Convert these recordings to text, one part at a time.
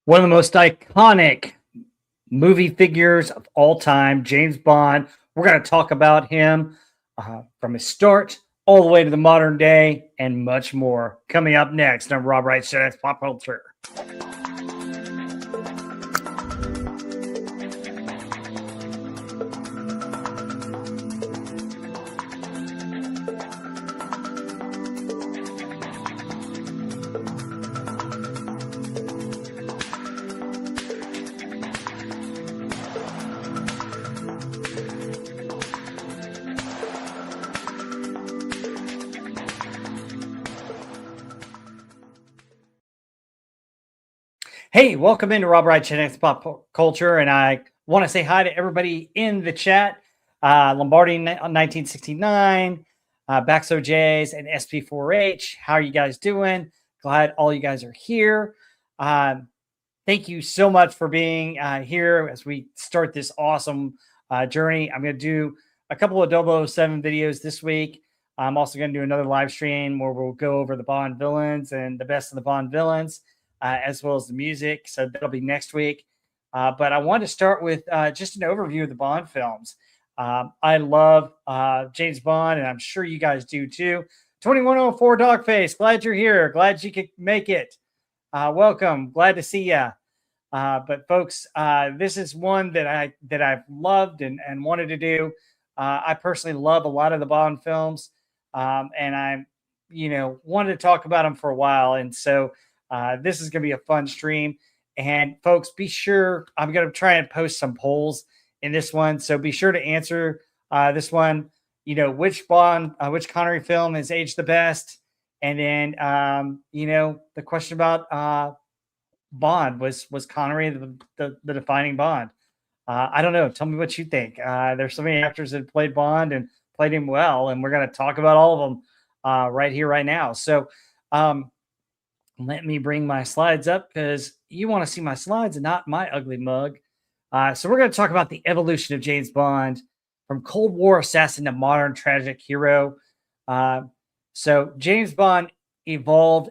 One of the most iconic movie figures of all time, James Bond. We're going to talk about him from his start all the way to the modern day and much more. Coming up next on Rob Wright Show, that's Pop Culture. Hey, welcome into Rob Wright Chat Pop Culture, and I want to say hi to everybody in the chat. Lombardi 1969, Baxo Jays, and SP4H. How are you guys doing? Glad all you guys are here. Thank you so much for being here as we start this awesome journey. I'm going to do a couple of 007 videos this week. I'm also going to do another live stream where we'll go over the Bond villains and the best of the Bond villains. As well as the music. So that'll be next week. But I want to start with just an overview of the Bond films. I love James Bond, and I'm sure you guys do too. 2104 Dogface, glad you're here. Glad you could make it. Welcome. Glad to see you. But folks, this is one that I've loved and wanted to do. I personally love a lot of the Bond films, and I wanted to talk about them for a while. And so this is going to be a fun stream. And folks, be sure, I'm going to try and post some polls in this one. So be sure to answer this one, which Connery film has aged the best. And then, the question about Bond, was Connery the defining Bond? I don't know. Tell me what you think. There's so many actors that played Bond and played him well. And we're going to talk about all of them right here, right now. So, let me bring my slides up because you want to see my slides and not my ugly mug. So we're going to talk about the evolution of James Bond from Cold War assassin to modern tragic hero. So James Bond evolved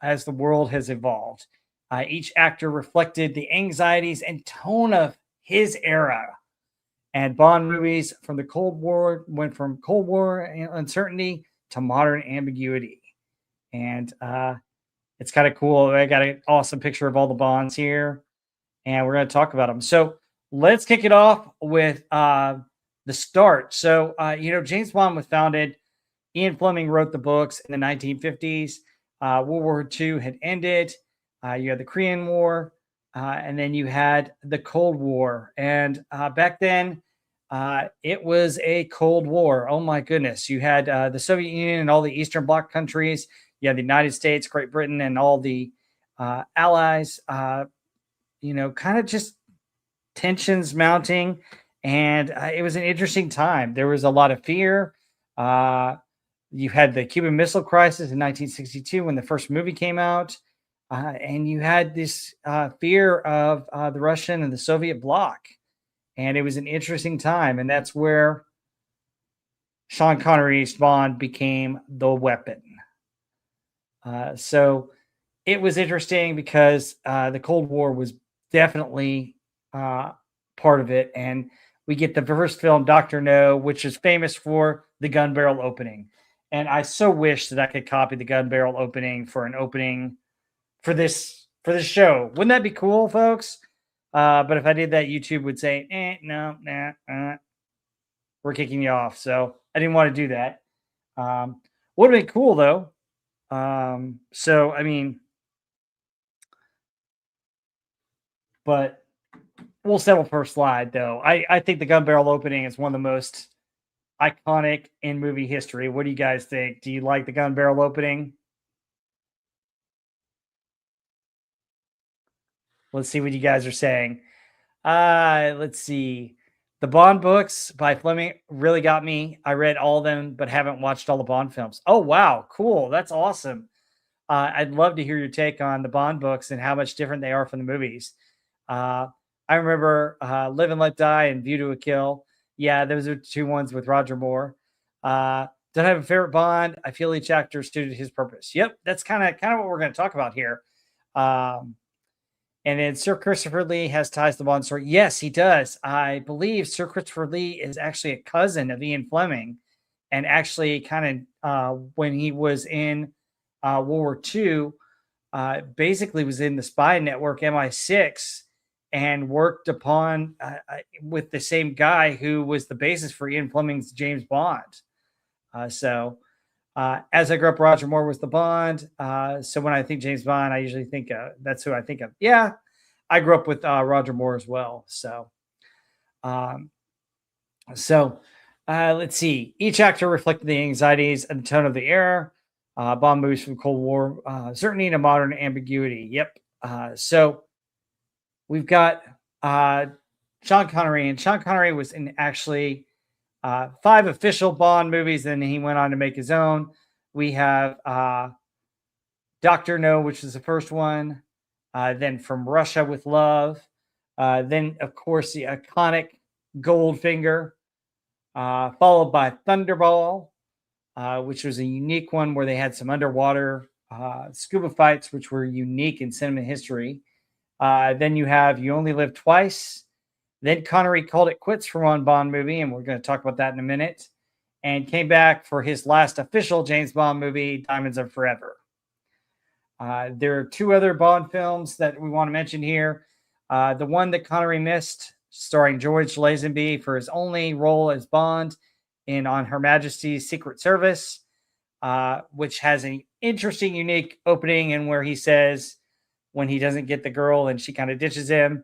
as the world has evolved. Each actor reflected the anxieties and tone of his era. And Bond movies from the Cold War went from Cold War uncertainty to modern ambiguity. And it's kind of cool. I got an awesome picture of all the Bonds here, and we're going to talk about them. So let's kick it off with the start. So, James Bond was founded. Ian Fleming wrote the books in the 1950s. World War II had ended. You had the Korean War, and then you had the Cold War. And back then, it was a Cold War. Oh, my goodness. You had the Soviet Union and all the Eastern Bloc countries. You had the United States, Great Britain, and all the allies, kind of just tensions mounting. And it was an interesting time. There was a lot of fear. You had the Cuban Missile Crisis in 1962 when the first movie came out. And you had this fear of the Russian and the Soviet bloc. And it was an interesting time. And that's where Sean Connery's Bond became the weapon. So it was interesting because the Cold War was definitely part of it. And we get the first film, Dr. No, which is famous for the gun barrel opening. And I so wish that I could copy the gun barrel opening for an opening for this show. Wouldn't that be cool, folks? But if I did that, YouTube would say, no, we're kicking you off. So I didn't want to do that. Would have been cool, though. But we'll settle for a slide, though. I think the gun barrel opening is one of the most iconic in movie history. What do you guys think? Do you like the gun barrel opening? Let's see what you guys are saying. Let's see. The Bond books by Fleming really got me. I read all of them, but haven't watched all the Bond films. Oh, wow. Cool. That's awesome. I'd love to hear your take on the Bond books and how much different they are from the movies. I remember Live and Let Die and View to a Kill. Yeah, those are two ones with Roger Moore. Don't have a favorite Bond. I feel each actor suited his purpose. Yep, that's kind of what we're going to talk about here. And then Sir Christopher Lee has ties to the Bond story. Yes, he does. I believe Sir Christopher Lee is actually a cousin of Ian Fleming, and actually, kind of when he was in World War II, basically was in the spy network MI6 and worked upon with the same guy who was the basis for Ian Fleming's James Bond. As I grew up, Roger Moore was the Bond. So when I think James Bond, I usually think that's who I think of. Yeah, I grew up with Roger Moore as well. Um, let's see. Each actor reflected the anxieties and the tone of the era. Bond movies from Cold War, certainty and a modern ambiguity. Yep. So we've got Sean Connery, and Sean Connery was in actually 5 official Bond movies, and he went on to make his own. We have Dr. No, which is the first one, then From Russia with Love, then, of course, the iconic Goldfinger, followed by Thunderball, which was a unique one where they had some underwater scuba fights, which were unique in cinema history. Then you have You Only Live Twice. Then Connery called it quits for one Bond movie, and we're going to talk about that in a minute, and came back for his last official James Bond movie, Diamonds Are Forever. There are 2 other Bond films that we want to mention here. The one that Connery missed, starring George Lazenby for his only role as Bond in On Her Majesty's Secret Service, which has an interesting, unique opening, and where he says when he doesn't get the girl and she kind of ditches him,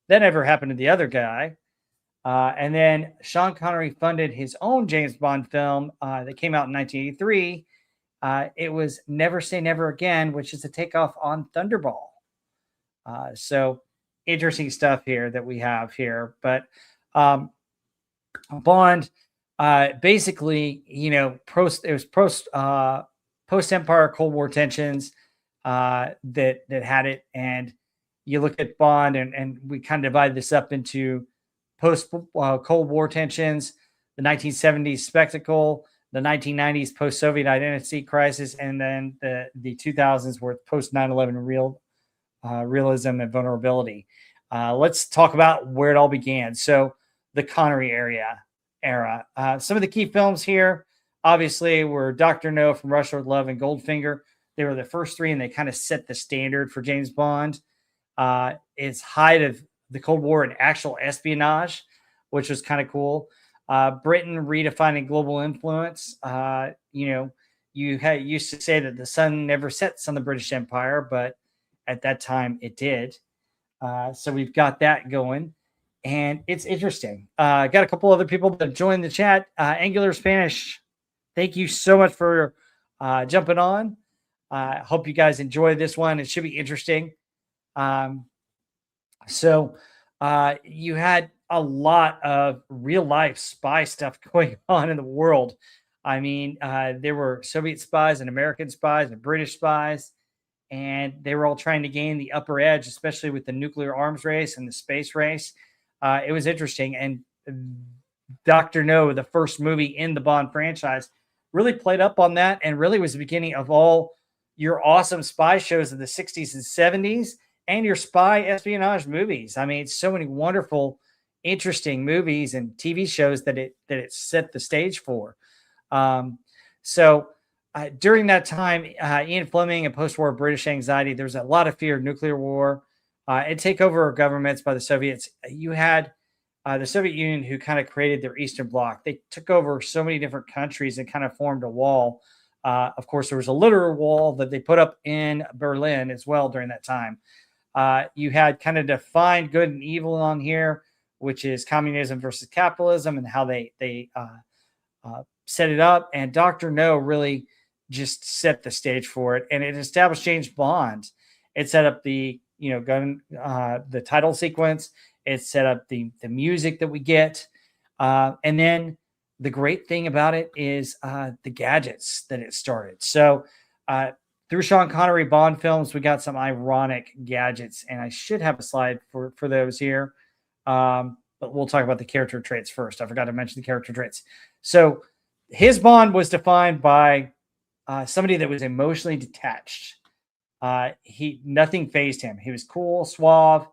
that never happened to the other guy. And then Sean Connery funded his own James Bond film that came out in 1983. It was Never Say Never Again, which is a takeoff on Thunderball. So interesting stuff here that we have here. But Bond, basically, it was post Empire Cold War tensions that had it. And you look at Bond, and we kind of divide this up into post Cold War tensions, the 1970s spectacle, the 1990s post-Soviet identity crisis, and then the 2000s were post 9/11 realism and vulnerability. Let's talk about where it all began. So the Connery era. Some of the key films here, obviously, were Dr. No, From Russia with Love, and Goldfinger. They were the first 3, and they kind of set the standard for James Bond. It's height of the Cold War and actual espionage, which was kind of cool. Britain redefining global influence. You used to say that the sun never sets on the British Empire, but at that time it did. So we've got that going, and it's interesting. Got a couple other people that joined the chat. Angular Spanish, thank you so much for jumping on. Hope you guys enjoy this one. It should be interesting. So you had a lot of real life spy stuff going on in the world. I mean, there were Soviet spies and American spies and British spies, and they were all trying to gain the upper edge, especially with the nuclear arms race and the space race. It was interesting. And Dr. No, the first movie in the Bond franchise, really played up on that, and really was the beginning of all your awesome spy shows of the 60s and 70s and your spy espionage movies. I mean, so many wonderful, interesting movies and TV shows that it set the stage for. During that time, Ian Fleming and post-war British anxiety, there was a lot of fear of nuclear war and takeover of governments by the Soviets. You had the Soviet Union, who kind of created their Eastern Bloc. They took over so many different countries and kind of formed a wall. Of course, there was a literal wall that they put up in Berlin as well during that time. You had kind of defined good and evil on here, which is communism versus capitalism, and how they set it up. And Dr. No really just set the stage for it, and it established James Bond. It set up the the title sequence. It set up the music that we get, and then the great thing about it is the gadgets that it started. So through Sean Connery Bond films, we got some ironic gadgets, and I should have a slide for those here. But we'll talk about the character traits first. I forgot to mention the character traits. So his Bond was defined by somebody that was emotionally detached. He nothing phased him. He was cool, suave.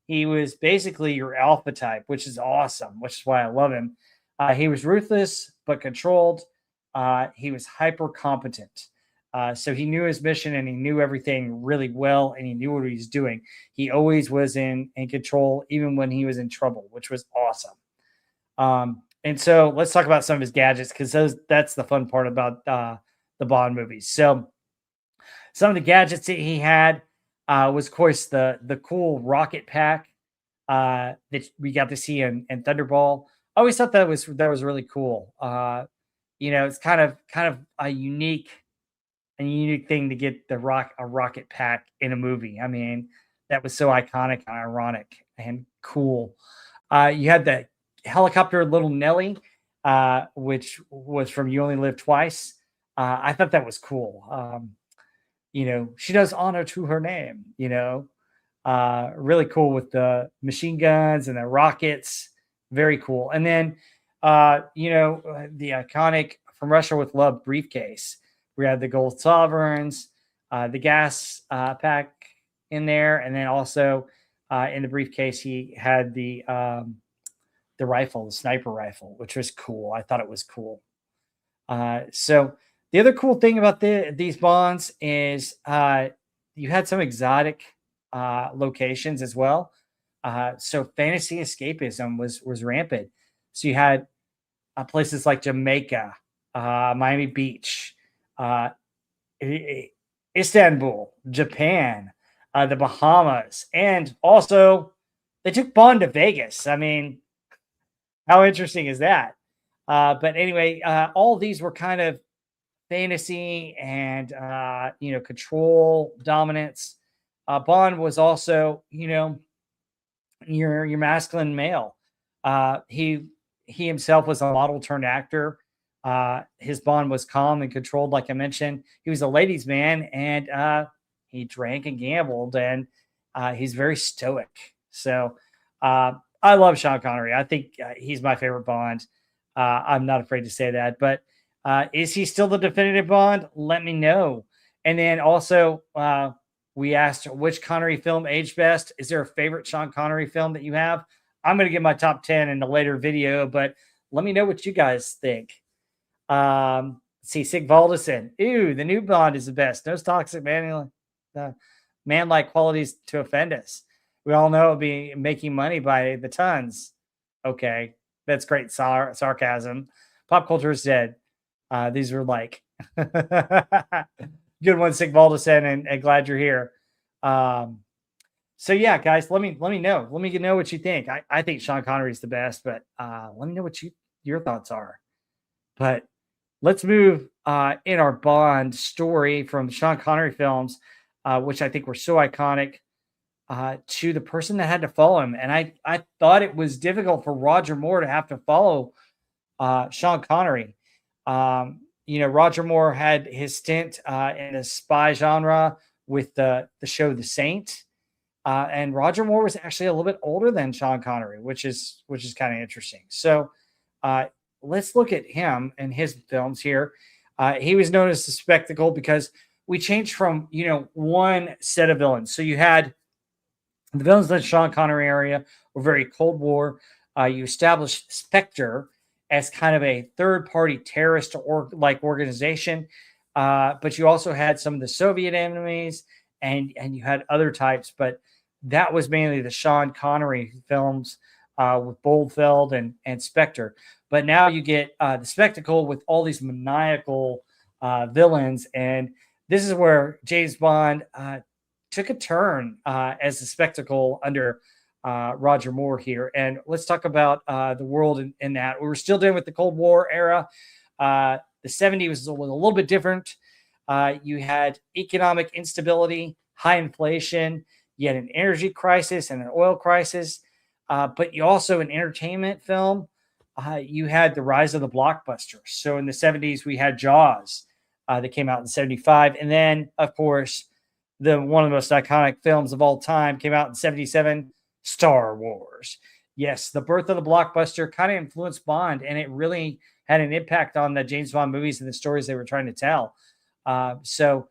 He was basically your alpha type, which is awesome, which is why I love him. He was ruthless but controlled. He was hyper competent. So he knew his mission and he knew everything really well and he knew what he was doing. He always was in control, even when he was in trouble, which was awesome. And so let's talk about some of his gadgets because that's the fun part about the Bond movies. So some of the gadgets that he had was, of course, the cool rocket pack that we got to see in Thunderball. I always thought that was really cool. It's kind of a unique thing to get a rocket pack in a movie. I mean, that was so iconic and ironic and cool. You had the helicopter Little Nelly, which was from You Only Live Twice. I thought that was cool. She does honor to her name, really cool with the machine guns and the rockets. Very cool. And then, the iconic From Russia with Love briefcase. We had the gold sovereigns, the gas pack in there. And then also in the briefcase, he had the rifle, the sniper rifle, which was cool. I thought it was cool. So the other cool thing about these bonds is you had some exotic locations as well. So fantasy escapism was rampant. So you had places like Jamaica, Miami Beach, Istanbul, Japan, the Bahamas, and also they took Bond to Vegas. I mean, how interesting is that? But anyway, all of these were kind of fantasy and control dominance. Bond was also your masculine male. He himself was a model turned actor. His Bond was calm and controlled, like I mentioned. He was a ladies' man, and he drank and gambled, and he's very stoic. So I love Sean Connery. I think he's my favorite Bond. I'm not afraid to say that. But is he still the definitive Bond? Let me know. And then also, we asked which Connery film aged best. Is there a favorite Sean Connery film that you have? I'm going to give my top 10 in a later video, but let me know what you guys think. See, Sig Valdesen. Ooh, the new Bond is the best. No toxic man-like qualities to offend us. We all know it'll be making money by the tons. Okay, that's great sarcasm. Pop culture is dead. These were like good one, Sig Valdesen, and glad you're here. So yeah, guys, let me know. Let me know what you think. I think Sean Connery is the best, but let me know what your thoughts are. But let's move in our Bond story from Sean Connery films, which I think were so iconic, to the person that had to follow him. And I thought it was difficult for Roger Moore to have to follow Sean Connery. Roger Moore had his stint in the spy genre with the show The Saint. And Roger Moore was actually a little bit older than Sean Connery, which is kind of interesting. So let's look at him and his films here. He was known as the Spectacle because we changed from one set of villains. So you had the villains in the Sean Connery area were very Cold War. You established Spectre as kind of a third-party terrorist organization, but you also had some of the Soviet enemies, and you had other types, but that was mainly the Sean Connery films with Boldfeld and Spectre. But now you get the Spectacle with all these maniacal villains, and this is where James Bond took a turn as the Spectacle under Roger Moore here. And let's talk about the world in that. We were still dealing with the Cold War era. The 70s was a little bit different. You had economic instability, high inflation. You had an energy crisis and an oil crisis. But you also, in entertainment film, you had the rise of the blockbuster. So in the 70s, we had Jaws that came out in 75. And then, of course, one of the most iconic films of all time came out in 77, Star Wars. Yes, the birth of the blockbuster kind of influenced Bond, and it really had an impact on the James Bond movies and the stories they were trying to tell. So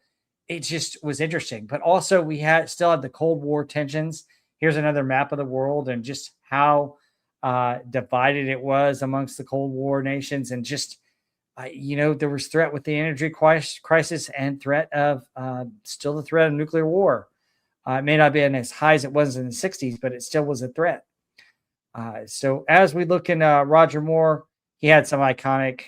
it just was interesting. But also, we had still had the Cold War tensions. Here's another map of the world and just how divided it was amongst the Cold War nations, and just there was threat with the energy crisis and threat of still the threat of nuclear war. It may not have been as high as it was in the 60s, but it still was a threat. So as we look in Roger Moore, he had some iconic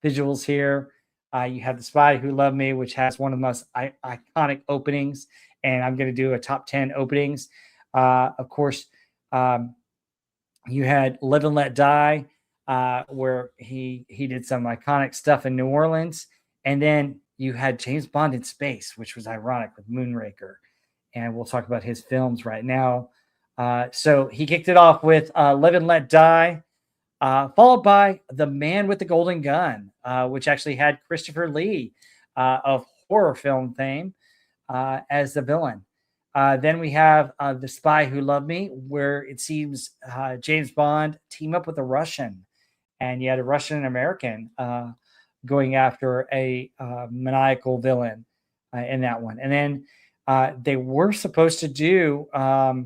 visuals here. You have The Spy Who Loved Me, which has one of the most iconic openings, and I'm going to do a top 10 openings. Of course, you had Live and Let Die, where he did some iconic stuff in New Orleans, and then you had James Bond in space, which was ironic with Moonraker, and we'll talk about his films right now. So he kicked it off with Live and Let Die, followed by The Man with the Golden Gun, which actually had Christopher Lee of horror film fame as the villain. Then we have The Spy Who Loved Me, where it seems James Bond team up with a Russian, and you had a Russian and American going after a maniacal villain in that one. And then they were supposed to do For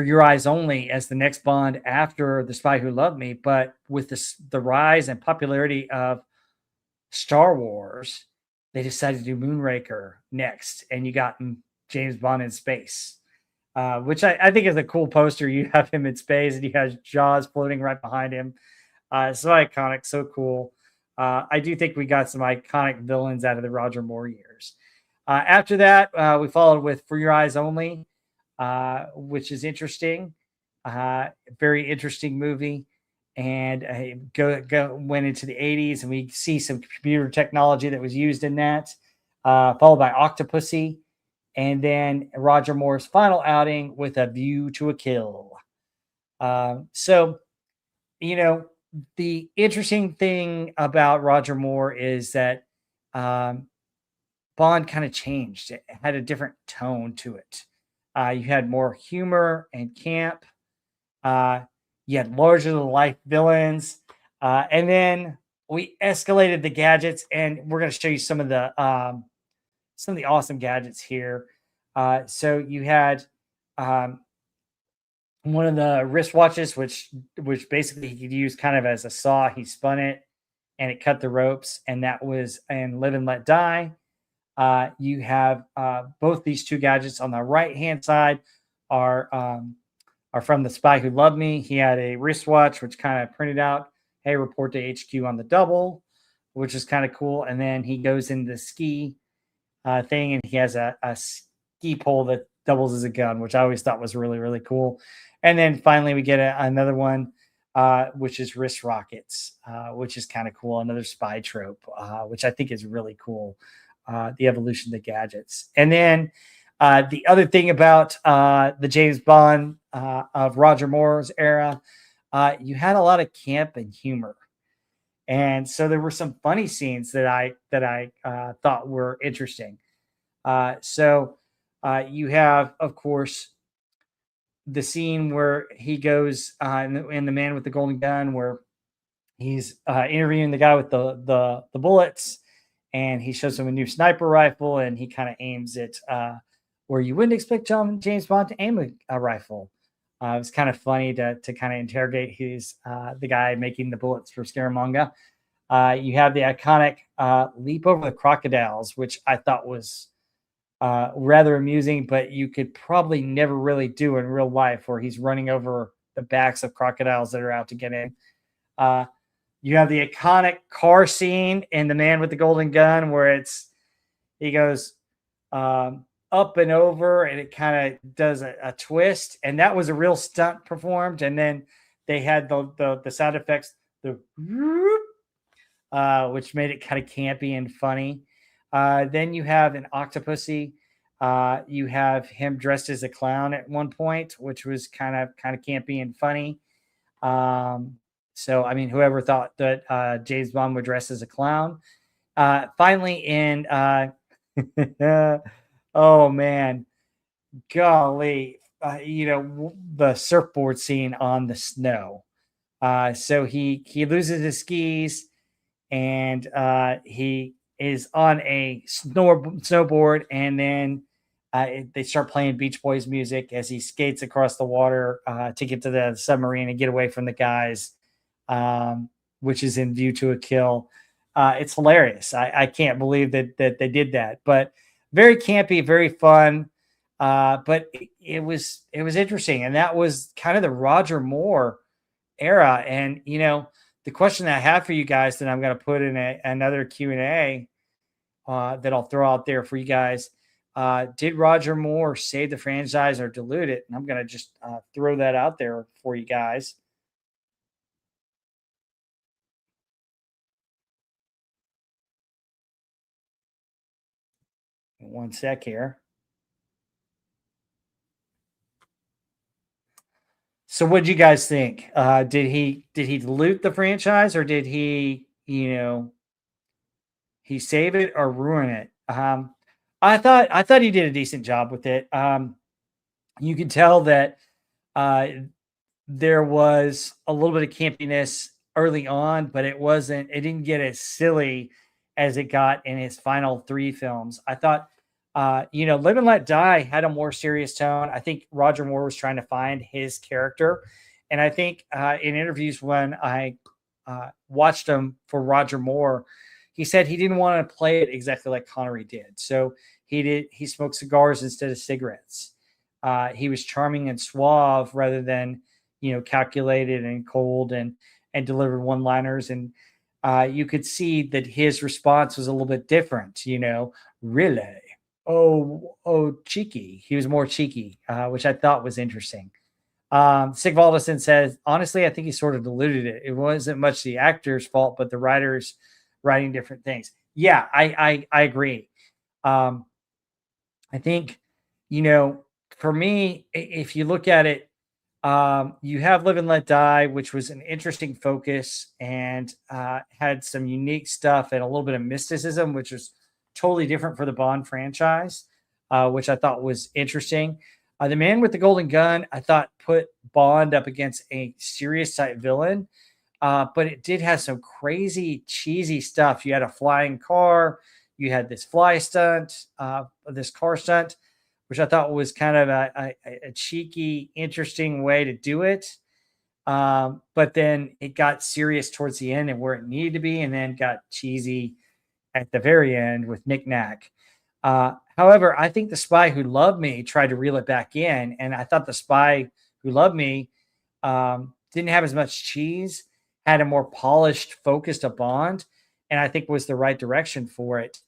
Your Eyes Only as the next Bond after The Spy Who Loved Me, but with the rise and popularity of Star Wars, they decided to do Moonraker next, and you got James Bond in space, which I think is a cool poster. You have him in space, and he has Jaws floating right behind him. So iconic, so cool. I do think we got some iconic villains out of the Roger Moore years. After that, we followed with For Your Eyes Only, which is interesting. Very interesting movie. And went into the 80s, and we see some computer technology that was used in that, followed by Octopussy, and then Roger Moore's final outing with A View to a Kill. So, the interesting thing about Roger Moore is that Bond kind of changed. It had a different tone to it. You had more humor and camp. You had larger than life villains. And then we escalated the gadgets, and we're going to show you some of the awesome gadgets here. So you had one of the wristwatches, which basically he could use kind of as a saw. He spun it, and it cut the ropes, and that was in Live and Let Die. You have both these two gadgets on the right-hand side are from The Spy Who Loved Me. He had a wristwatch, which kind of printed out, hey, report to HQ on the double, which is kind of cool. And then he goes into the ski thing, and he has a ski pole that doubles as a gun, which I always thought was really, really cool. And then finally, we get another one, which is wrist rockets, which is kind of cool. Another spy trope, which I think is really cool. The evolution of the gadgets. And then the other thing about the James Bond of Roger Moore's era, you had a lot of camp and humor, and so there were some funny scenes that I thought were interesting. So you have, of course, the scene where he goes in the Man with the Golden Gun, where he's interviewing the guy with the bullets, and he shows him a new sniper rifle, and he kind of aims it where you wouldn't expect James Bond to aim a rifle. It was kind of funny to kind of interrogate the guy making the bullets for Scaramanga. You have the iconic leap over the crocodiles, which I thought was rather amusing, but you could probably never really do in real life, where he's running over the backs of crocodiles that are out to get in. You have the iconic car scene in The Man with the Golden Gun, where he goes up and over, and it kind of does a twist, and that was a real stunt performed. And then they had the sound effects, which made it kind of campy and funny. Then you have an Octopussy. You have him dressed as a clown at one point, which was kind of campy and funny. So, I mean, whoever thought that James Bond would dress as a clown? Finally, in oh man, golly, the surfboard scene on the snow. So he loses his skis, and he is on a snowboard, and then they start playing Beach Boys music as he skates across the water to get to the submarine and get away from the guys, um, which is in View to a Kill. It's hilarious. I can't believe that they did that, but very campy, very fun. But it was interesting, and that was kind of the Roger Moore era. And the question that I have for you guys that I'm going to put in another Q&A that I'll throw out there for you guys. Did Roger Moore save the franchise or dilute it? And I'm going to just throw that out there for you guys. One sec here. So what do you guys think? Did he dilute the franchise, or did he save it or ruin it? I thought he did a decent job with it. You can tell that uh, there was a little bit of campiness early on, but it didn't get as silly as it got in his final three films. I thought, Live and Let Die had a more serious tone. I think Roger Moore was trying to find his character. And I think in interviews when I watched him for Roger Moore, he said he didn't want to play it exactly like Connery did. So he smoked cigars instead of cigarettes. He was charming and suave rather than calculated and cold, and delivered one liners. And you could see that his response was a little bit different. Really, oh, cheeky. He was more cheeky, which I thought was interesting. Sig Valdison says, honestly, I think he sort of diluted it. It wasn't much the actor's fault, but the writers writing different things. Yeah, I agree. Um, I think, for me, if you look at it, you have Live and Let Die, which was an interesting focus and had some unique stuff and a little bit of mysticism, which was totally different for the Bond franchise, which I thought was interesting. The Man with the Golden Gun, I thought put Bond up against a serious type villain, but it did have some crazy, cheesy stuff. You had a flying car, you had this fly stunt, this car stunt, which I thought was kind of a cheeky, interesting way to do it. But then it got serious towards the end and where it needed to be, and then got cheesy at the very end with Nick Nack. However, I think The Spy Who Loved Me tried to reel it back in, and I thought The Spy Who Loved Me didn't have as much cheese, had a more polished, focused a Bond, and I think was the right direction for it.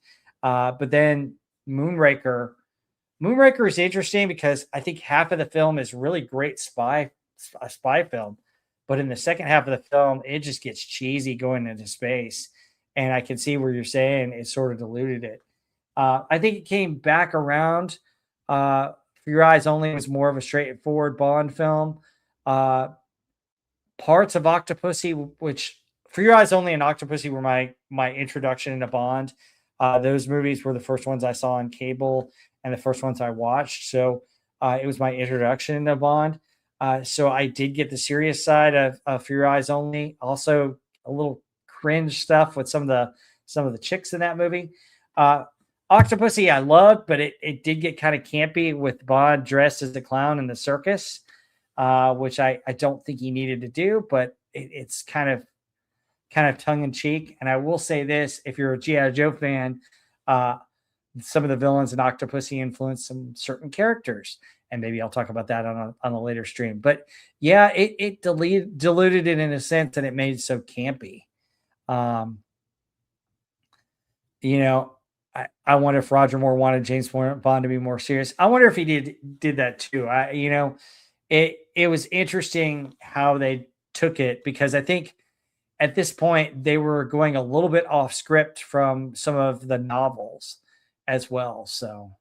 But then Moonraker is interesting because I think half of the film is really great a spy film, but in the second half of the film, it just gets cheesy going into space, and I can see where you're saying it sort of diluted it. I think it came back around. For Your Eyes Only was more of a straightforward Bond film. Uh, Parts of Octopussy, which For Your Eyes Only and Octopussy were my introduction into Bond. Those movies were the first ones I saw on cable and the first ones I watched. So it was my introduction into Bond. So I did get the serious side of For Your Eyes Only. Also, a little cringe stuff with some of the chicks in that movie. Uh, Octopussy I loved, but it did get kind of campy with Bond dressed as the clown in the circus, which I don't think he needed to do, but it's kind of tongue in cheek. And I will say this: if you're a G.I. Joe fan, uh, some of the villains in Octopussy influenced some certain characters, and maybe I'll talk about that on a later stream. But yeah, it diluted it in a sense, and it made it so campy. Um, you know, I wonder if Roger Moore wanted James Bond to be more serious. I wonder if he did that too. It was interesting how they took it, because I think at this point they were going a little bit off script from some of the novels as well. So,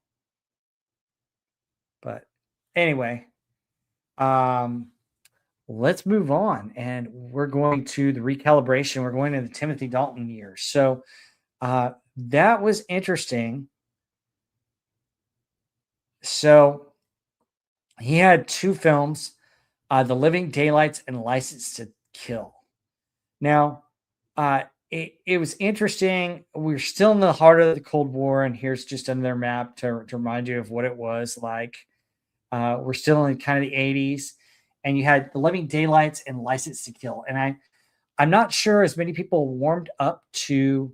but anyway, um, let's move on, and we're going to the recalibration. We're going to the Timothy Dalton years. So that was interesting. So he had two films, The Living Daylights and License to Kill. Now, it was interesting. We're still in the heart of the Cold War, and here's just another map to remind you of what it was like. We're still in kind of the 80s, and you had The Living Daylights and License to Kill. And I'm not sure as many people warmed up to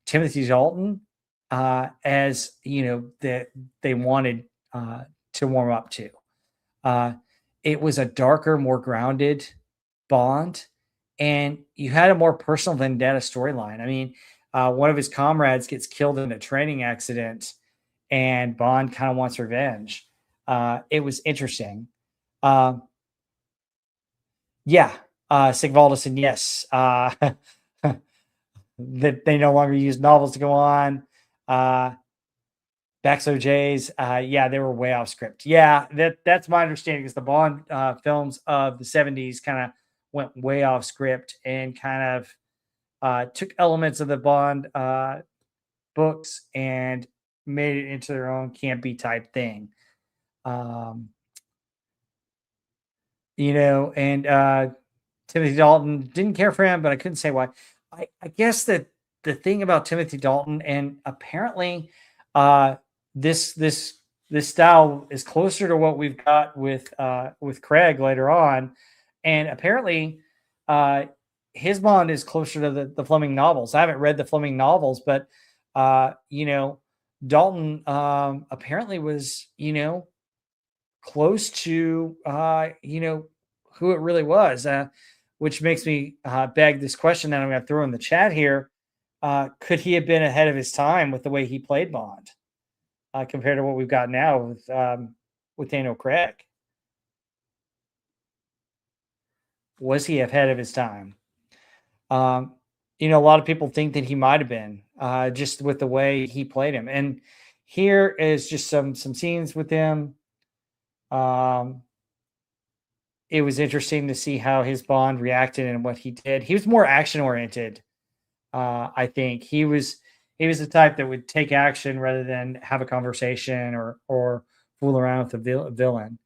Timothy Dalton as that they wanted to warm up to. Uh, it was a darker, more grounded Bond, and you had a more personal vendetta storyline. I mean, one of his comrades gets killed in a training accident, and Bond kind of wants revenge. It was interesting. Uh, yeah, Sigvaldason, yes. That they no longer use novels to go on. Baxo J's, yeah, they were way off script. Yeah, that's my understanding. Because the Bond films of the '70s kind of went way off script and kind of took elements of the Bond books and made it into their own campy type thing. Um, and Timothy Dalton didn't care for him, but I couldn't say why. I guess that the thing about Timothy Dalton, and apparently, uh, this style is closer to what we've got with Craig later on, and apparently, uh, his Bond is closer to the Fleming novels. I haven't read the Fleming novels, but Dalton apparently was close to who it really was, which makes me beg this question that I'm going to throw in the chat here. Could he have been ahead of his time with the way he played Bond compared to what we've got now with Daniel Craig? Was he ahead of his time? A lot of people think that he might have been just with the way he played him. And here is just some scenes with him. It was interesting to see how his Bond reacted and what he did. He was more action oriented. I think he was the type that would take action rather than have a conversation or fool around with the villain.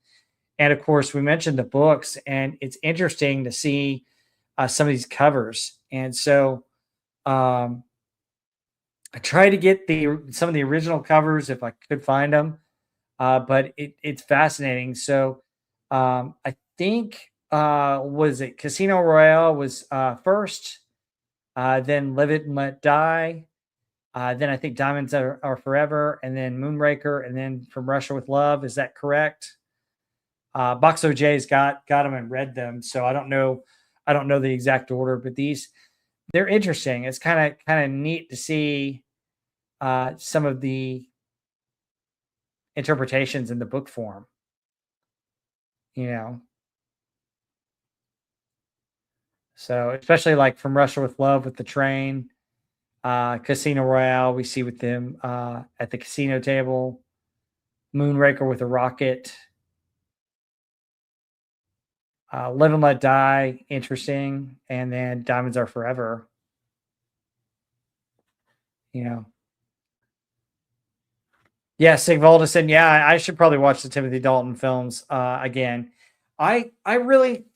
And of course, we mentioned the books, and it's interesting to see some of these covers. And so I tried to get some of the original covers if I could find them, but it's fascinating. So I think was it Casino Royale was first, then Live It and Let Die, then I think Diamonds Are Forever, and then Moonraker, and then From Russia with Love. Is that correct? Box OJ's got them and read them, so I don't know the exact order, but they're interesting. It's kind of neat to see some of the interpretations in the book form. So especially like From Russia with Love with the train, Casino Royale, we see with them at the casino table, Moonraker with a rocket, Live and Let Die, interesting, and then Diamonds Are Forever. Yeah, Sigvalda said, yeah, I should probably watch the Timothy Dalton films again. I really,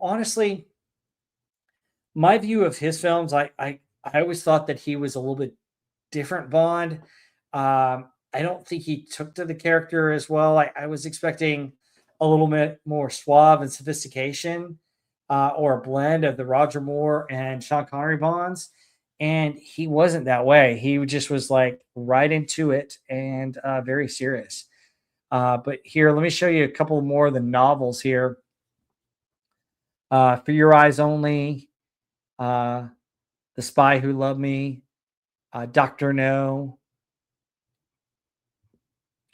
honestly, my view of his films, I always thought that he was a little bit different Bond. I don't think he took to the character as well. I was expecting a little bit more suave and sophistication, or a blend of the Roger Moore and Sean Connery Bonds. And he wasn't that way. He just was like right into it and very serious. But here, let me show you a couple more of the novels here. For Your Eyes Only, The Spy Who Loved Me, Dr. No,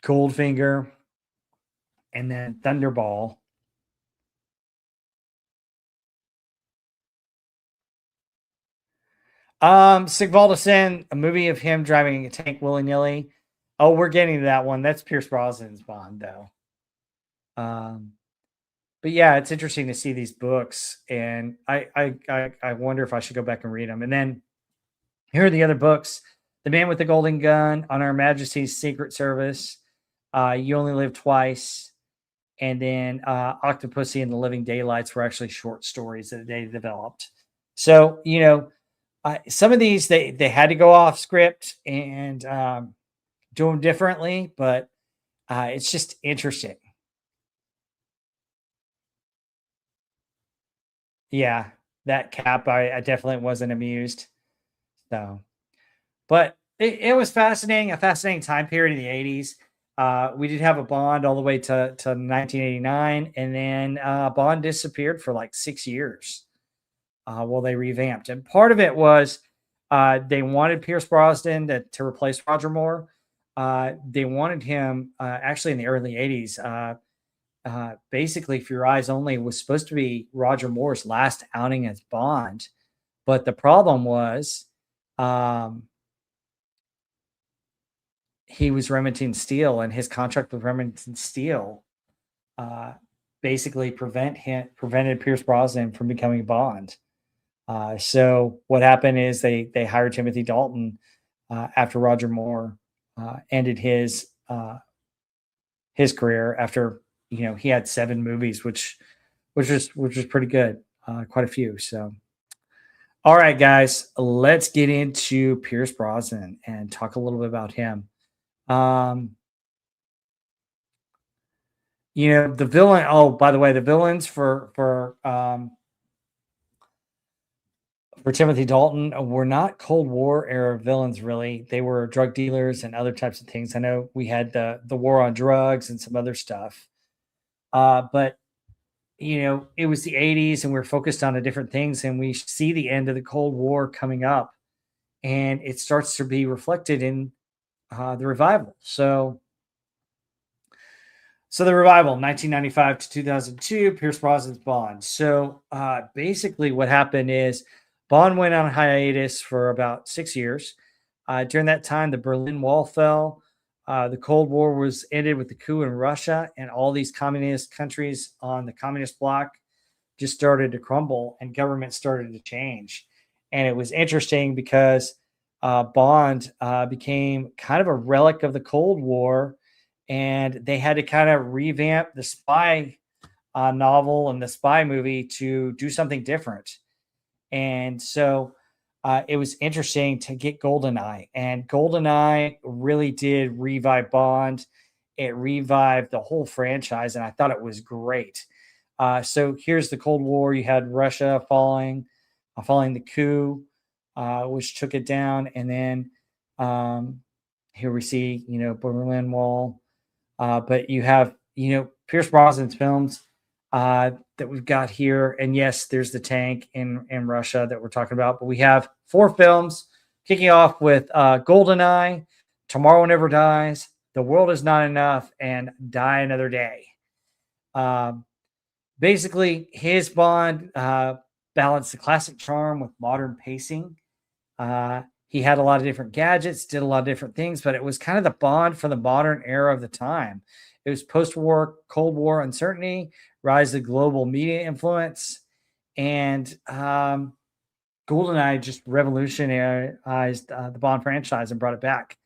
Goldfinger, and then Thunderball. Sigvalda Sin, a movie of him driving a tank willy nilly. Oh, we're getting to that one. That's Pierce Brosnan's Bond, though. But yeah, it's interesting to see these books, and I wonder if I should go back and read them. And then here are the other books: The Man with the Golden Gun, On Her Majesty's Secret Service, You Only Live Twice, and then Octopussy and the Living Daylights were actually short stories that they developed. So Some of these they had to go off script and do them differently, but it's just interesting. Yeah, that cap, I definitely wasn't amused. So, but it was fascinating, a fascinating time period in the 80s. We did have a Bond all the way to 1989, and then Bond disappeared for like 6 years while they revamped. And part of it was they wanted Pierce Brosnan to replace Roger Moore. They wanted him actually in the early 80s. Basically, For Your Eyes Only was supposed to be Roger Moore's last outing as Bond. But the problem was um, he was Remington Steele, and his contract with Remington Steele uh, basically prevented Pierce Brosnan from becoming Bond. So what happened is they hired Timothy Dalton after Roger Moore ended his career after he had 7 movies, which was pretty good, quite a few. So all right, guys, let's get into Pierce Brosnan and talk a little bit about him. Um, the villain. Oh, by the way, the villains for Timothy Dalton were not Cold War era villains, really. They were drug dealers and other types of things. I know we had the war on drugs and some other stuff, but it was the '80s, and we're focused on a different things, and we see the end of the Cold War coming up, and it starts to be reflected in the revival. So the revival, 1995 to 2002, Pierce Brosnan's Bond. So basically, what happened is Bond went on hiatus for about 6 years. During that time, the Berlin Wall fell. The Cold War was ended with the coup in Russia, and all these communist countries on the communist bloc just started to crumble, and government started to change. And it was interesting because Bond became kind of a relic of the Cold War, and they had to kind of revamp the spy novel and the spy movie to do something different. And so it was interesting to get GoldenEye, and GoldenEye really did revive Bond. It revived the whole franchise, and I thought it was great. So here's the Cold War. You had Russia following the coup, which took it down, and then um, here we see Berlin Wall. But you have Pierce Brosnan's films that we've got here, and yes, there's the tank in Russia that we're talking about. But we have 4 films, kicking off with GoldenEye, Tomorrow Never Dies, The World Is Not Enough, and Die Another Day. Um, Basically, his Bond balanced the classic charm with modern pacing. He had a lot of different gadgets, did a lot of different things, but it was kind of the Bond for the modern era of the time. It was post-war, Cold War uncertainty, rise of global media influence, and GoldenEye just revolutionized the Bond franchise and brought it back.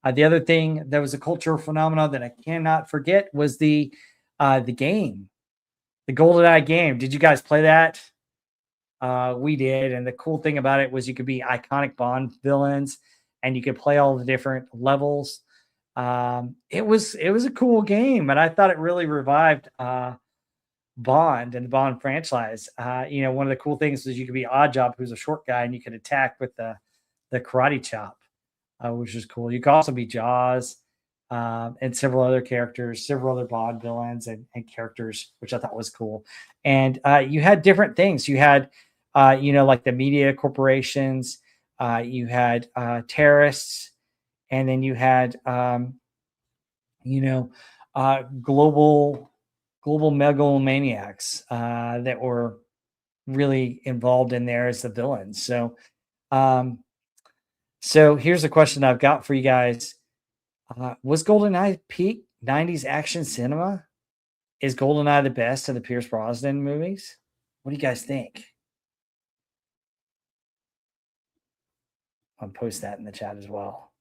The other thing that was a cultural phenomenon that I cannot forget was the game, the GoldenEye game. Did you guys play that? We did, and the cool thing about it was you could be iconic Bond villains, and you could play all the different levels. It was a cool game, and I thought it really revived Bond and the Bond franchise. One of the cool things was you could be Oddjob, who's a short guy, and you could attack with the karate chop, which is cool. You could also be Jaws, and several other characters, several other Bond villains and characters, which I thought was cool. And you had different things. You had, like the media corporations, you had terrorists, and then you had, you know, global megalomaniacs that were really involved in there as the villains. Um, so here's a question I've got for you guys. Was GoldenEye peak 90s action cinema? Is GoldenEye the best of the Pierce Brosnan movies? What do you guys think? I'll post that in the chat as well.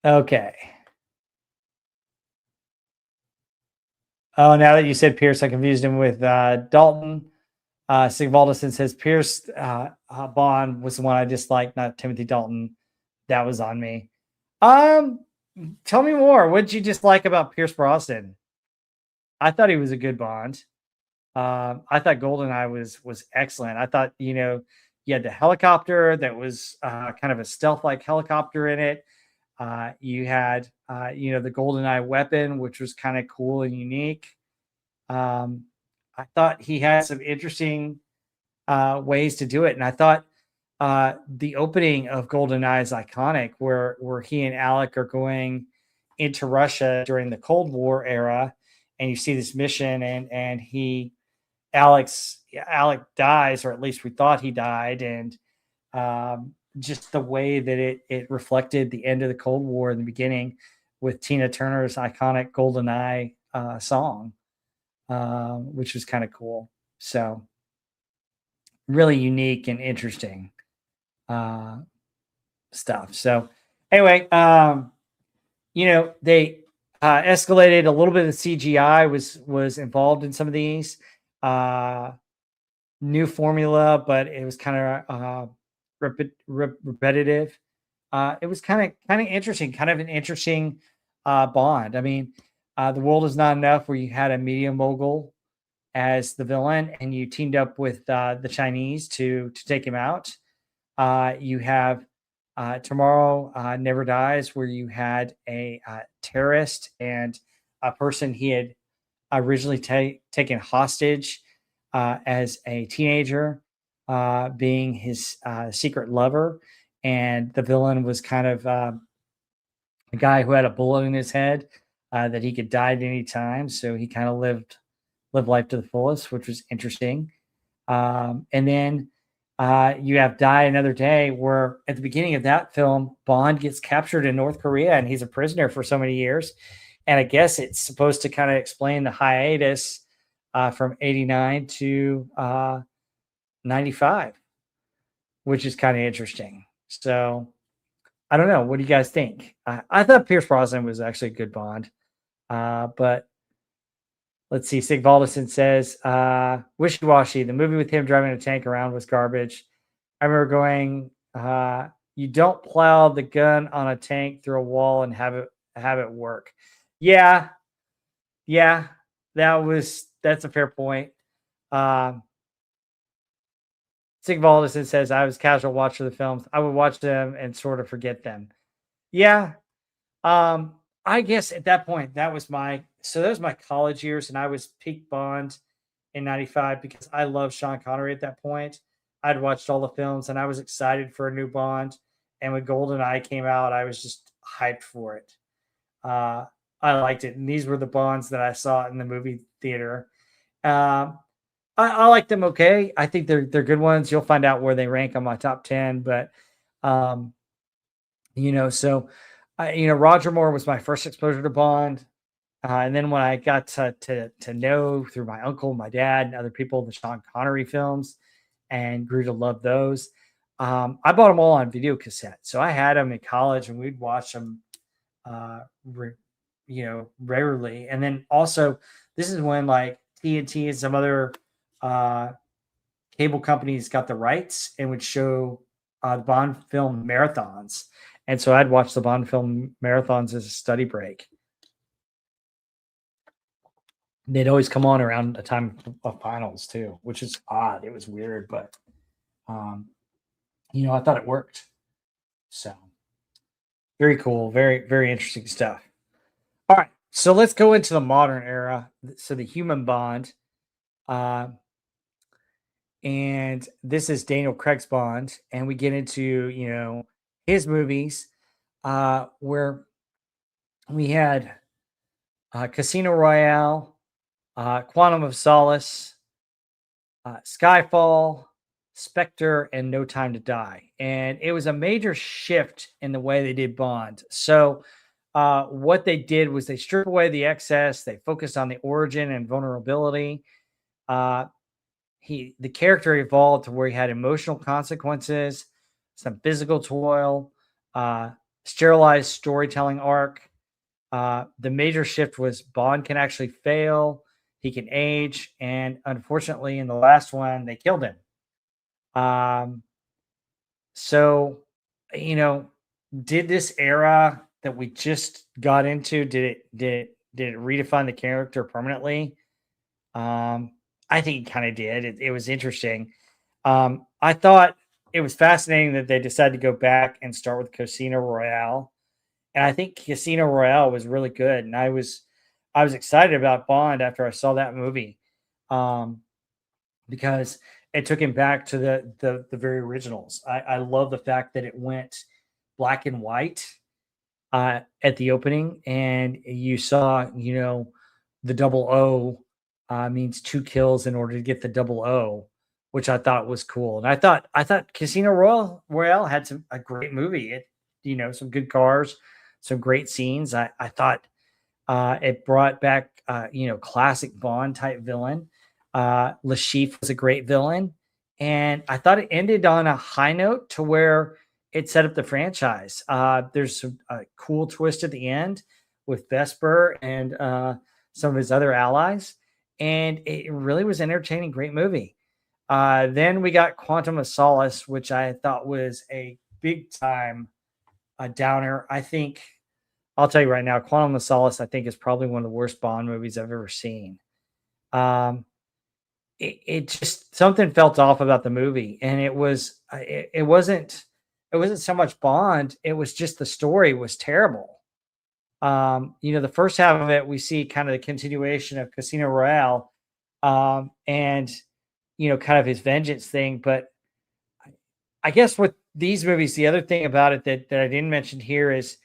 Okay. Oh, now that you said Pierce, I confused him with Dalton. Sigvaldison says Pierce Bond was the one I disliked, not Timothy Dalton. That was on me. Um, Tell me more. What did you dislike about Pierce Brosnan? I thought he was a good Bond. I thought GoldenEye was excellent. I thought, you had the helicopter that was kind of a stealth like helicopter in it. You had the GoldenEye weapon, which was kind of cool and unique. I thought he had some interesting ways to do it, and I thought the opening of GoldenEye is iconic, where he and Alec are going into Russia during the Cold War era, and you see this mission, and Alec dies, or at least we thought he died, and just the way that it reflected the end of the Cold War in the beginning with Tina Turner's iconic GoldenEye song, which was kind of cool. So really unique and interesting stuff. So anyway, they escalated a little bit of CGI was involved in some of these. New formula, but it was kind of repetitive. It was kind of interesting, kind of an interesting Bond. I mean, The World Is Not Enough, where you had a media mogul as the villain, and you teamed up with the Chinese to take him out. You have Tomorrow Never Dies, where you had a terrorist and a person he had originally taken hostage as a teenager, being his secret lover, and the villain was kind of a guy who had a bullet in his head that he could die at any time. So he kind of lived life to the fullest, which was interesting. And then you have Die Another Day, where at the beginning of that film, Bond gets captured in North Korea and he's a prisoner for so many years. And I guess it's supposed to kind of explain the hiatus from 89 to 95, which is kind of interesting. So I don't know. What do you guys think? I thought Pierce Brosnan was actually a good Bond. But let's see. Sigvaldison says, wishy-washy. The movie with him driving a tank around was garbage. I remember going, you don't plow the gun on a tank through a wall and have it work. Yeah. That's a fair point. Sigvaldison says, I was casual watcher of the films. I would watch them and sort of forget them. Yeah. I guess at that point, that was my college years, and I was peak Bond in 95 because I loved Sean Connery at that point. I'd watched all the films and I was excited for a new Bond. And when GoldenEye came out, I was just hyped for it. I liked it. And these were the Bonds that I saw in the movie theater. I like them okay. I think they're good ones. You'll find out where they rank on my top 10. But, Roger Moore was my first exposure to Bond. And then when I got to know through my uncle, my dad, and other people, the Sean Connery films, and grew to love those, I bought them all on video cassette. So I had them in college, and we'd watch them, rarely. And then also, this is when like TNT and some other cable companies got the rights and would show Bond film marathons. And so I'd watch the Bond film marathons as a study break. They'd always come on around the time of finals too, which is odd. It was weird, but I thought it worked. So very cool, very, very interesting stuff. All right, so let's go into the modern era. So the human Bond, and this is Daniel Craig's Bond, and we get into his movies, where we had Casino Royale, Quantum of Solace, Skyfall, Spectre, and No Time to Die. And it was a major shift in the way they did Bond. So what they did was they stripped away the excess. They focused on the origin and vulnerability. The character evolved to where he had emotional consequences, some physical toil, sterilized storytelling arc. The major shift was Bond can actually fail, he can age, and unfortunately, in the last one, they killed him. Um, so, you know, did this era that we just got into did it redefine the character permanently? Um, I think it kind of did. It was interesting. I thought it was fascinating that they decided to go back and start with Casino Royale, and I think Casino Royale was really good. And I was excited about Bond after I saw that movie, um, because it took him back to the very originals. I love the fact that it went black and white at the opening, and you saw, the double O means two kills in order to get the double O, which I thought was cool. And I thought Casino Royale had a great movie. Some good cars, some great scenes. I thought it brought back classic Bond type villain. Lashif was a great villain, and I thought it ended on a high note to where it set up the franchise. There's a cool twist at the end with Vesper and some of his other allies, and it really was an entertaining, great movie. Then we got Quantum of Solace, which I thought was a big time downer. I think I'll tell you right now, Quantum of Solace, I think, is probably one of the worst Bond movies I've ever seen. Um, it just something felt off about the movie, and it wasn't so much Bond, it was just the story was terrible. The first half of it, we see kind of the continuation of Casino Royale, and kind of his vengeance thing. But I guess with these movies, the other thing about it that I didn't mention here is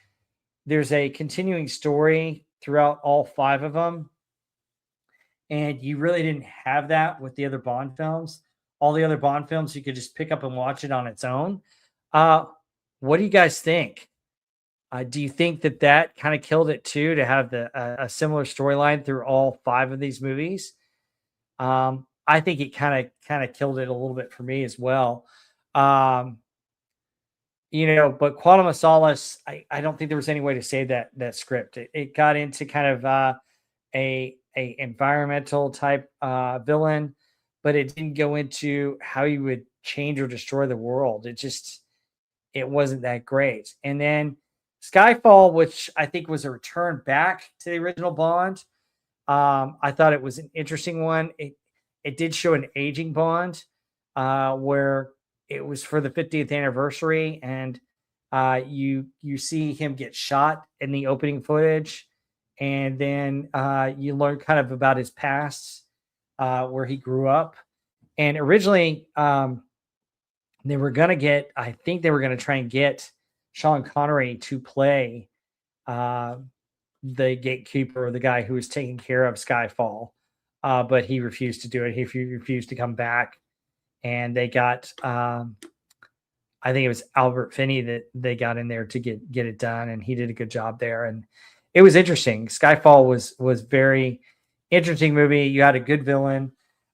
there's a continuing story throughout all five of them, and you really didn't have that with the other Bond films. All the other Bond films, you could just pick up and watch it on its own. Uh, what do you guys think? Do you think that kind of killed it too, to have a similar storyline through all five of these movies? I think it kind of killed it a little bit for me as well. Um, but Quantum of Solace, I don't think there was any way to save that script. It got into kind of a environmental type villain, but it didn't go into how you would change or destroy the world. It wasn't that great. And then Skyfall, which I think was a return back to the original Bond. I thought it was an interesting one. It did show an aging Bond, where it was for the 50th anniversary, and you see him get shot in the opening footage, and then you learn kind of about his past, where he grew up. And originally, I think they were gonna try and get Sean Connery to play uh, the gatekeeper, or the guy who was taking care of Skyfall, but he refused to do it. He refused to come back, and they got I think it was Albert Finney that they got in there to get it done, and he did a good job there. And it was interesting. Skyfall was very interesting movie. You had a good villain,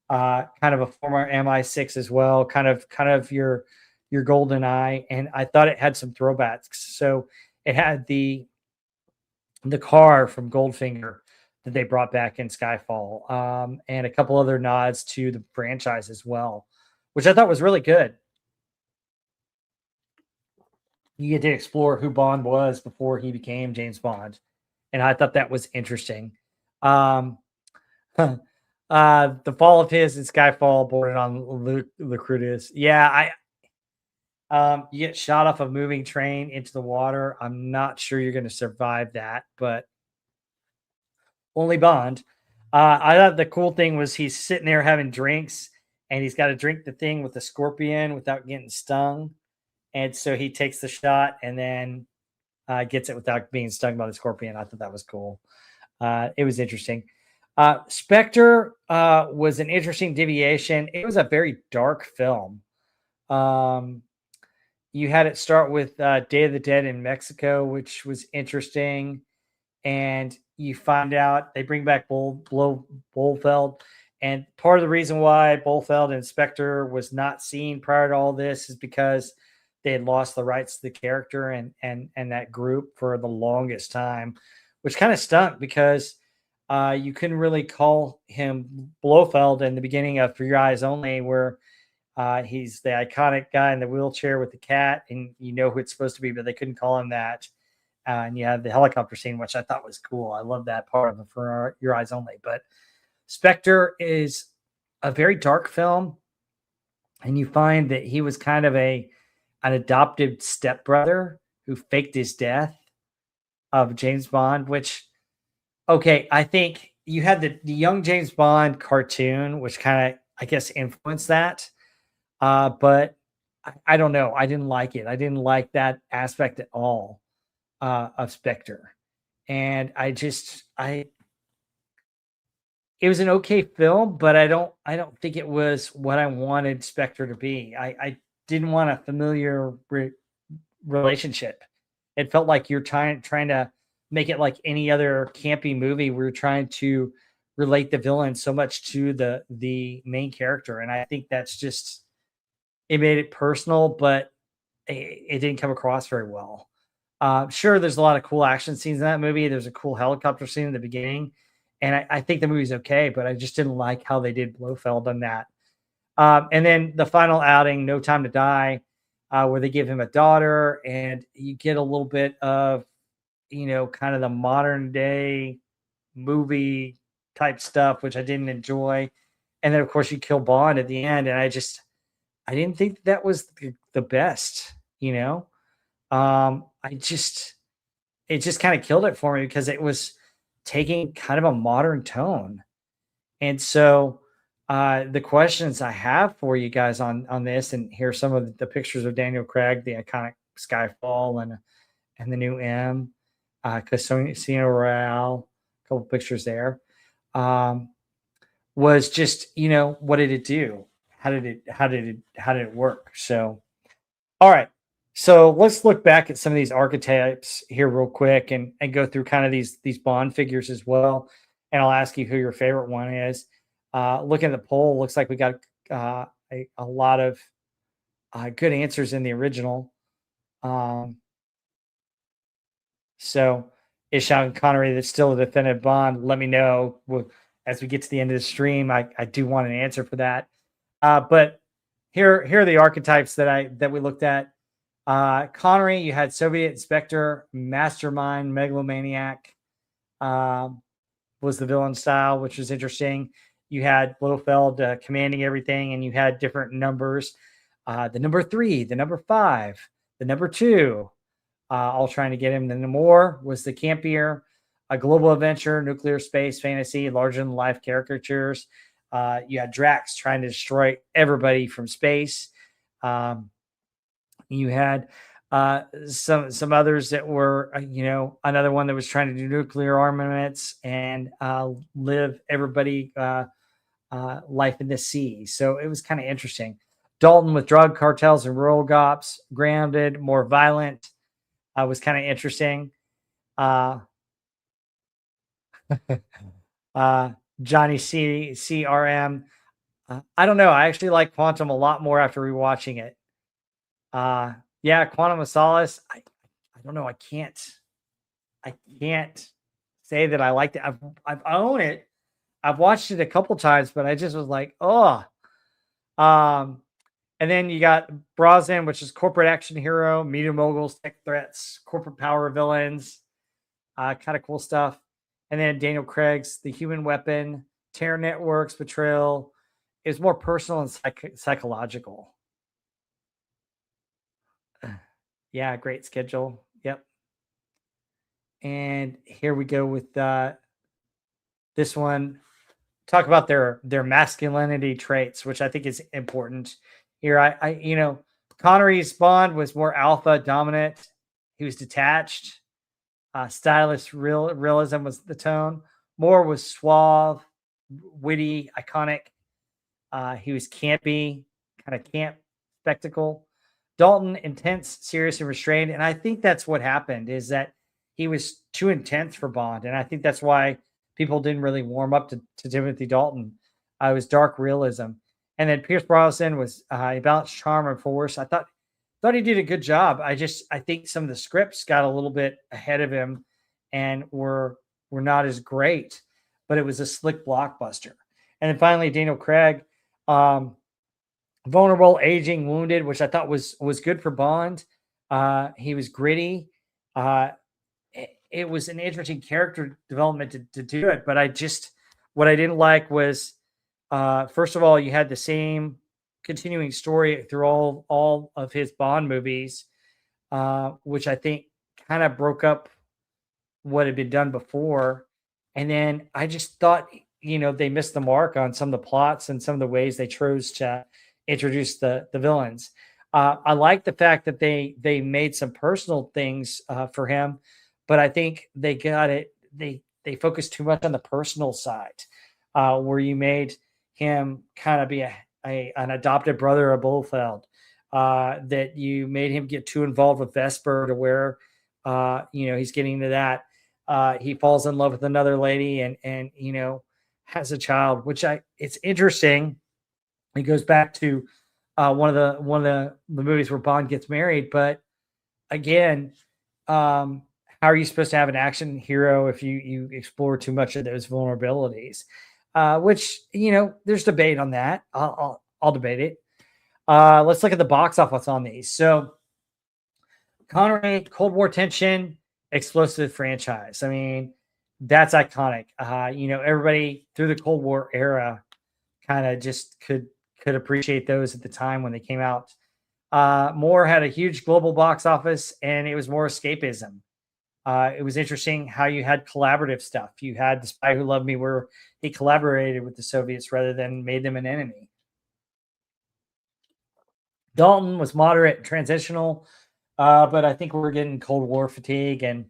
kind of a former MI6 as well, kind of your GoldenEye, and I thought it had some throwbacks. So it had the car from Goldfinger that they brought back in Skyfall, and a couple other nods to the franchise as well, which I thought was really good. You get to explore who Bond was before he became James Bond, and I thought that was interesting. Um, the fall of his in Skyfall bordered on Lucrutus. Yeah, you get shot off a moving train into the water. I'm not sure you're going to survive that, but only Bond. I thought the cool thing was he's sitting there having drinks, and he's got to drink the thing with the scorpion without getting stung. And so he takes the shot and then gets it without being stung by the scorpion. I thought that was cool. It was interesting. Spectre was an interesting deviation. It was a very dark film. You had it start with Day of the Dead in Mexico, which was interesting. And you find out they bring back Blofeld. And part of the reason why Blofeld and Spectre was not seen prior to all this is because they had lost the rights to the character and that group for the longest time, which kind of stunk because you couldn't really call him Blofeld in the beginning of For Your Eyes Only, where he's the iconic guy in the wheelchair with the cat, and you know who it's supposed to be, but they couldn't call him that. And you have the helicopter scene, which I thought was cool. I love that part of it For Your Eyes Only. But Spectre is a very dark film, and you find that he was kind of an adopted stepbrother who faked his death of James Bond, which, okay, I think you had the young James Bond cartoon, which kind of, I guess, influenced that. But I don't know. I didn't like it. I didn't like that aspect at all of Spectre. And it was an okay film, but I don't think it was what I wanted Spectre to be. I didn't want a familiar relationship. It felt like you're trying to make it like any other campy movie. We're trying to relate the villain so much to the main character, and I think that's just, it made it personal, but it didn't come across very well. Sure, there's a lot of cool action scenes in that movie. There's a cool helicopter scene in the beginning, and I think the movie's okay, but I just didn't like how they did Blofeld on that. And then the final outing, No Time to Die, where they give him a daughter, and you get a little bit of, kind of the modern day movie type stuff, which I didn't enjoy. And then, of course, you kill Bond at the end, and I didn't think that was the best, it just kind of killed it for me because it was taking kind of a modern tone. And so the questions I have for you guys on this, and here's some of the pictures of Daniel Craig, the iconic Skyfall and the new M, Casino Royale, a couple pictures there, was just, what did it do? How did it work? So, all right. So let's look back at some of these archetypes here real quick and go through kind of these Bond figures as well. And I'll ask you who your favorite one is. Looking at the poll, looks like we got a lot of good answers in the original. So is Sean Connery that's still a definitive Bond? Let me know as we get to the end of the stream. I do want an answer for that. But here are the archetypes that we looked at. Connery, you had Soviet inspector, mastermind, megalomaniac, was the villain style, which was interesting. You had Blofeld commanding everything, and you had different numbers. The number 3, the number 5, the number 2, all trying to get him. Then the more was the campier, a global adventure, nuclear space fantasy, larger than life caricatures. You had Drax trying to destroy everybody from space. You had some others that were, another one that was trying to do nuclear armaments and live everybody life in the sea. So it was kind of interesting. Dalton with drug cartels and rural cops, grounded, more violent, was kind of interesting. Johnny CRM. I don't know. I actually like Quantum a lot more after rewatching it. Yeah, Quantum of Solace. I don't know. I can't say that I liked it. I own it. I've watched it a couple times, but I just was like, oh. And then you got Brosnan, which is corporate action hero, media moguls, tech threats, corporate power villains, kind of cool stuff. And then Daniel Craig's The Human Weapon, Terror Networks, Betrayal, is more personal and psychological. Yeah, great schedule. Yep. And here we go with this one. Talk about their masculinity traits, which I think is important here. I Connery's Bond was more alpha dominant. He was detached. Stylish realism was the tone. Moore was suave, witty, iconic. He was campy, kind of camp spectacle. Dalton, intense, serious, and restrained. And I think that's what happened, is that he was too intense for Bond. And I think that's why people didn't really warm up to Timothy Dalton. It was dark realism. And then Pierce Brosnan was a balanced charm and force. I thought he did a good job. I think some of the scripts got a little bit ahead of him, and were not as great, but it was a slick blockbuster. And then finally, Daniel Craig, um, vulnerable, aging, wounded, which I thought was good for Bond. He was gritty. Uh, it was an interesting character development to do it, but what I didn't like was, first of all, you had the same continuing story through all of his Bond movies, which I think kind of broke up what had been done before. And then I just thought, they missed the mark on some of the plots and some of the ways they chose to introduce the villains. I like the fact that they made some personal things for him, but I think they got it. They focused too much on the personal side, where you made him kind of be an adopted brother of Blofeld. That you made him get too involved with Vesper to where he's getting to that. He falls in love with another lady and has a child, which it's interesting. It goes back to one of the movies where Bond gets married, but again, how are you supposed to have an action hero if you explore too much of those vulnerabilities? Which there's debate on that. I'll debate it. Let's look at the box office on these. So, Connery, Cold War tension, explosive franchise. I mean, that's iconic. Everybody through the Cold War era kind of just could appreciate those at the time when they came out. Moore had a huge global box office, and it was more escapism. It was interesting how you had collaborative stuff. You had The Spy Who Loved Me, where he collaborated with the Soviets rather than made them an enemy. Dalton was moderate and transitional, but I think we're getting Cold War fatigue, and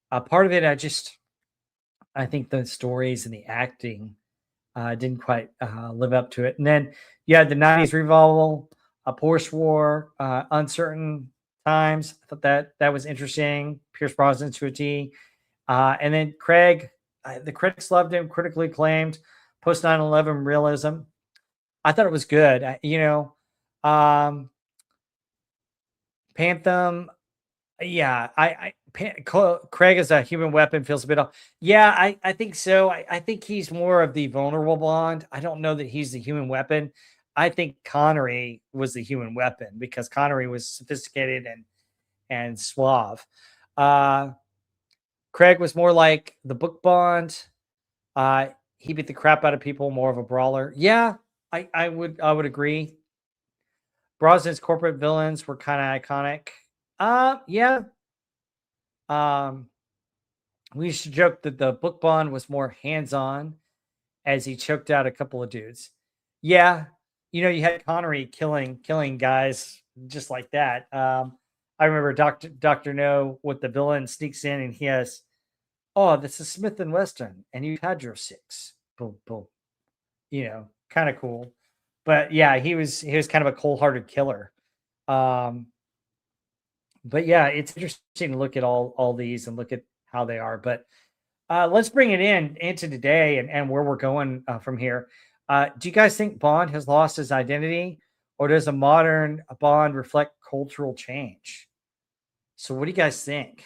part of it, I think the stories and the acting didn't quite live up to it. And then you had the '90s revival, a post-war, uncertain times. I thought that was interesting. Pierce Brosnan to a T. And then Craig, the critics loved him, critically acclaimed, post 9/11 realism. I thought it was good. Um, Pantham, yeah, Craig as a human weapon feels a bit off. Yeah, I think so. I think he's more of the vulnerable Bond. I don't know that he's the human weapon. I think Connery was the human weapon because Connery was sophisticated and suave. Uh, Craig was more like the book Bond. Uh, he beat the crap out of people, more of a brawler. Yeah, I would agree. Brosnan's corporate villains were kind of iconic. Yeah. Um, we used to joke that the book Bond was more hands-on as he choked out a couple of dudes. Yeah, you had Connery killing guys just like that. I remember Doctor No with the villain sneaks in and he has, oh, this is Smith and Weston, and you've had your six. Boom, boom. Kind of cool. But yeah, he was kind of a cold-hearted killer. Um, but yeah, it's interesting to look at all these and look at how they are. But let's bring it into today and where we're going from here. Do you guys think Bond has lost his identity, or does a modern Bond reflect cultural change? So, what do you guys think?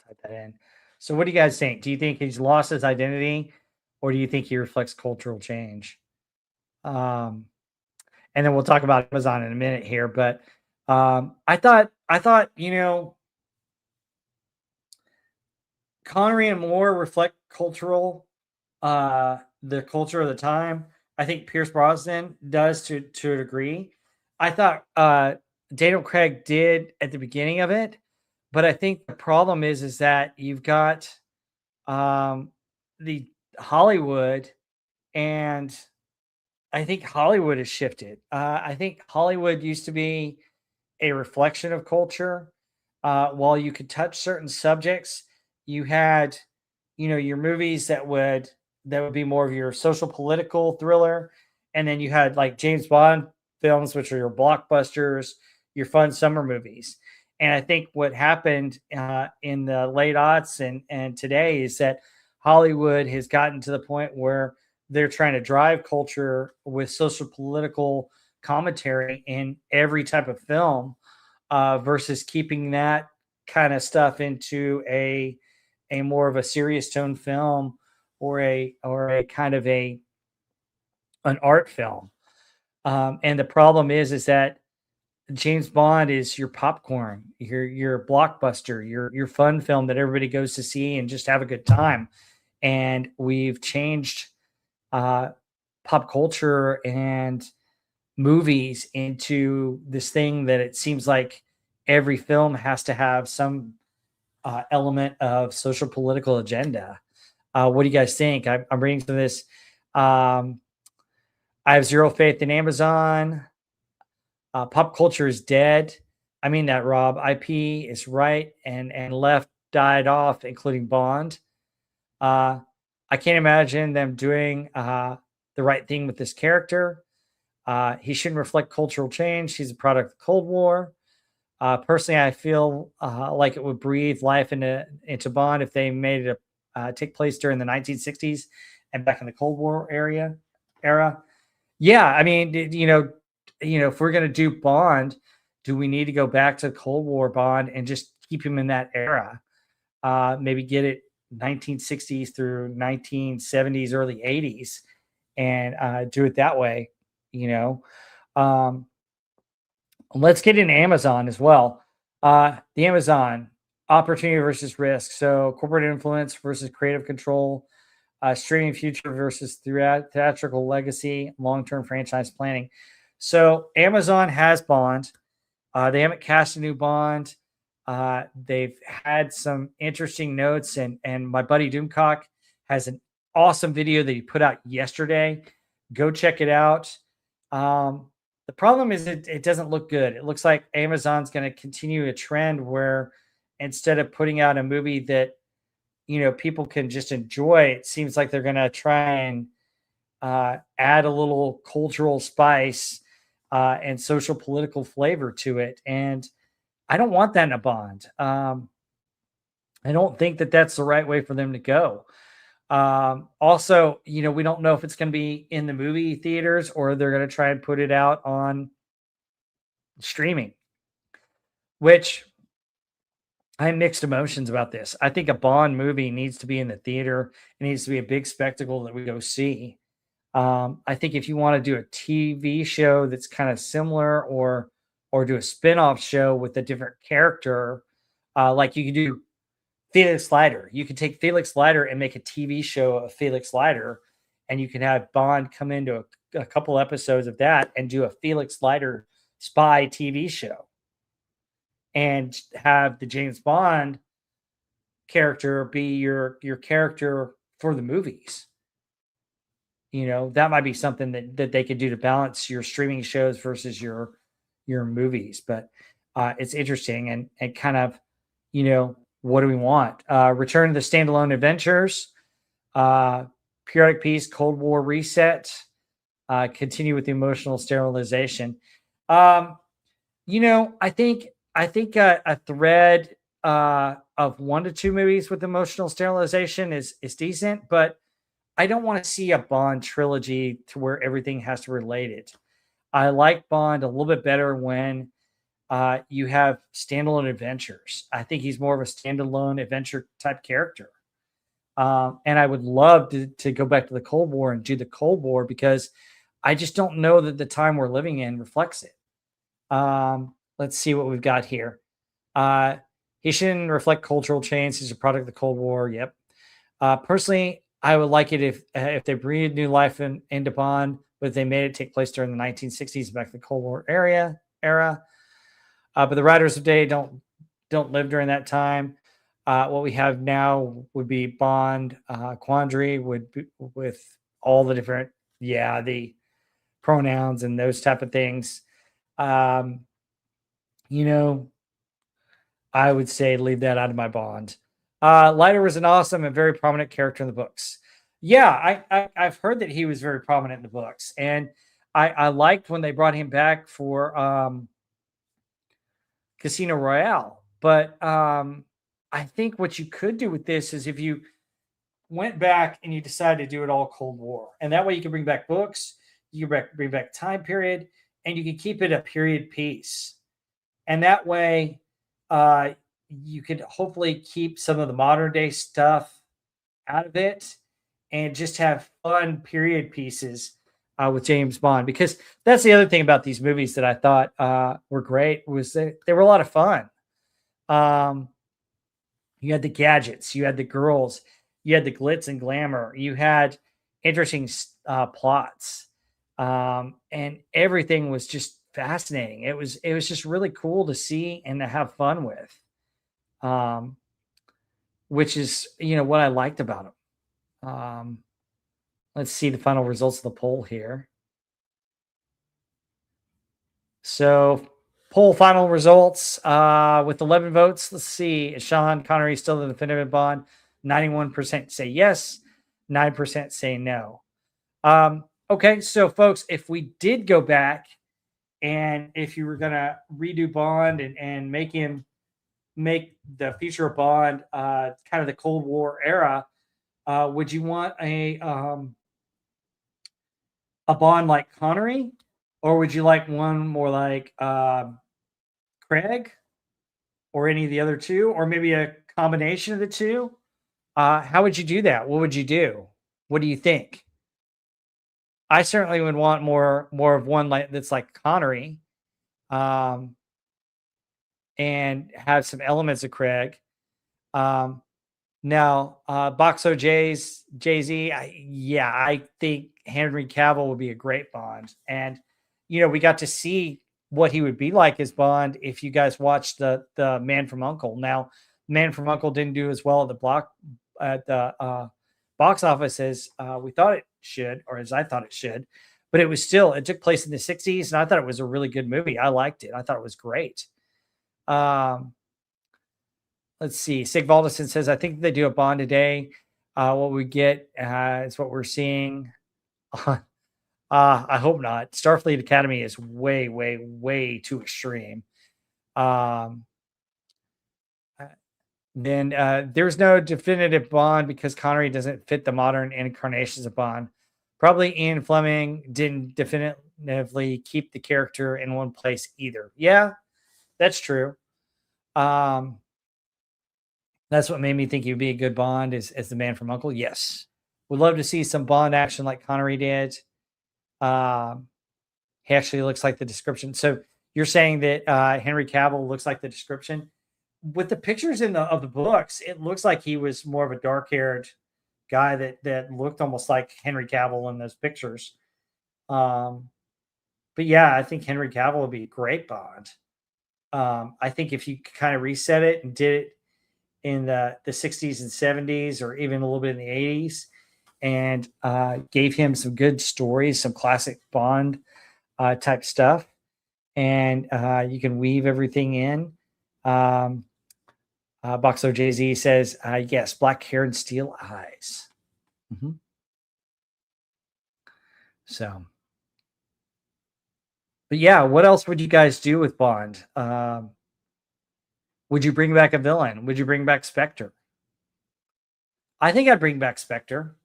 Type that in. So, what do you guys think? Do you think he's lost his identity, or do you think he reflects cultural change? Um, and then we'll talk about Amazon in a minute here. But I thought Connery and Moore reflect the culture of the time. I think Pierce Brosnan does to a degree. I thought Daniel Craig did at the beginning of it, but I think the problem is that you've got um, the Hollywood, and I think Hollywood has shifted. I think Hollywood used to be a reflection of culture. While you could touch certain subjects, you had, your movies that would be more of your social political thriller, and then you had like James Bond films, which are your blockbusters, your fun summer movies. And I think what happened in the late aughts and today is that Hollywood has gotten to the point where they're trying to drive culture with social political commentary in every type of film, versus keeping that kind of stuff into a more of a serious tone film, or a kind of an art film. And the problem is that James Bond is your popcorn, your blockbuster, your fun film that everybody goes to see and just have a good time. And we've changed uh, pop culture and movies into this thing that it seems like every film has to have some element of social political agenda. What do you guys think? I'm reading through this. Um, I have zero faith in Amazon. Pop culture is dead. I mean that, Rob. IP is right and left died off, including Bond. Uh, I can't imagine them doing the right thing with this character. He shouldn't reflect cultural change. He's a product of the Cold War. Personally, I feel like it would breathe life into Bond if they made it take place during the 1960s and back in the Cold War era. Yeah, I mean, if we're gonna do Bond, do we need to go back to Cold War Bond and just keep him in that era? Maybe get it 1960s through 1970s, early 80s, and do it that way. You know, um, let's get into Amazon as well. The Amazon opportunity versus risk. So corporate influence versus creative control, streaming future versus theatrical legacy, long-term franchise planning. So Amazon has Bond. They haven't cast a new Bond. They've had some interesting notes, and my buddy Doomcock has an awesome video that he put out yesterday. Go check it out. The problem is it doesn't look good. It looks like Amazon's going to continue a trend where instead of putting out a movie that people can just enjoy, it seems like they're going to try and add a little cultural spice and social political flavor to it. And I don't want that in a Bond. I don't think that that's the right way for them to go. Also, we don't know if it's going to be in the movie theaters or they're going to try and put it out on streaming, which I have mixed emotions about this. I think a Bond movie needs to be in the theater. It needs to be a big spectacle that we go see. I think if you want to do a TV show that's kind of similar, or do a spin-off show with a different character, like you could do Felix Leiter. You could take Felix Leiter and make a TV show of Felix Leiter, and you can have Bond come into a couple episodes of that and do a Felix Leiter spy TV show, and have the James Bond character be your character for the movies. That might be something that they could do to balance your streaming shows versus your movies. But it's interesting and kind of, what do we want? Return to the standalone adventures, periodic piece, Cold War reset, continue with the emotional sterilization. I think a thread of 1 to 2 movies with emotional sterilization is decent, but I don't want to see a Bond trilogy to where everything has to relate it. I like Bond a little bit better when you have standalone adventures. I think he's more of a standalone adventure type character. And I would love to go back to the Cold War and do the Cold War, because I just don't know that the time we're living in reflects it. Let's see what we've got here. He shouldn't reflect cultural change. He's a product of the Cold War. Yep. Personally, I would like it if they breathed new life into Bond, but they made it take place during the 1960s, back to the Cold War era. But the writers of today don't live during that time. What we have now would be Bond quandary would be with all the different, the pronouns and those type of things. I would say leave that out of my Bond. Leiter was an awesome and very prominent character in the books. Yeah, I've heard that he was very prominent in the books, and I liked when they brought him back for Casino Royale, but I think what you could do with this is if you went back and you decided to do it all Cold War, and that way you can bring back books, you can bring back time period, and you can keep it a period piece, and that way uh, you could hopefully keep some of the modern day stuff out of it and just have fun period pieces with James Bond. Because that's the other thing about these movies that I thought were great was that they were a lot of fun. Um, you had the gadgets, you had the girls, you had the glitz and glamour, you had interesting plots, and everything was just fascinating. It was just really cool to see and to have fun with, um, which is what I liked about them. Let's see the final results of the poll here. So, poll final results with 11 votes. Let's see. Is Sean Connery still the definitive Bond? 91% say yes, 9% say no. Okay, so folks, if we did go back and if you were going to redo Bond and make the future of Bond kind of the Cold War era, would you want a Bond like Connery, or would you like one more like Craig, or any of the other two, or maybe a combination of the two? How would you do that? What would you do? What do you think? I certainly would want more of one like that's like Connery, um, and have some elements of Craig. Um, Now, Boxo Jay Z, yeah, I think Henry Cavill would be a great Bond, and we got to see what he would be like as Bond if you guys watched the Man from Uncle. Now, Man from Uncle didn't do as well at the box office as we thought it should, or as I thought it should, but it took place in the '60s, and I thought it was a really good movie. I liked it. I thought it was great. Um, Let's see. Sig Valdison says, I think they do a Bond today. What we get is what we're seeing. I hope not. Starfleet Academy is way, way, way too extreme. Um, uh, then there's no definitive Bond because Connery doesn't fit the modern incarnations of Bond. Probably Ian Fleming didn't definitively keep the character in one place either. Yeah, that's true. Um, That's what made me think he'd be a good Bond as the Man from Uncle. Yes. Would love to see some Bond action like Connery did. Um, he actually looks like the description. So you're saying that Henry Cavill looks like the description? With the pictures of the books, it looks like he was more of a dark-haired guy that looked almost like Henry Cavill in those pictures. Um, but yeah, I think Henry Cavill would be a great Bond. I think if you kind of reset it and did it in the 60s and 70s, or even a little bit in the 80s, and gave him some good stories, some classic Bond type stuff. And you can weave everything in. Boxo Jay-Z says, yes, black hair and steel eyes. Mhm. So, but yeah, what else would you guys do with Bond? Would you bring back a villain? Would you bring back Spectre? I think I'd bring back Spectre,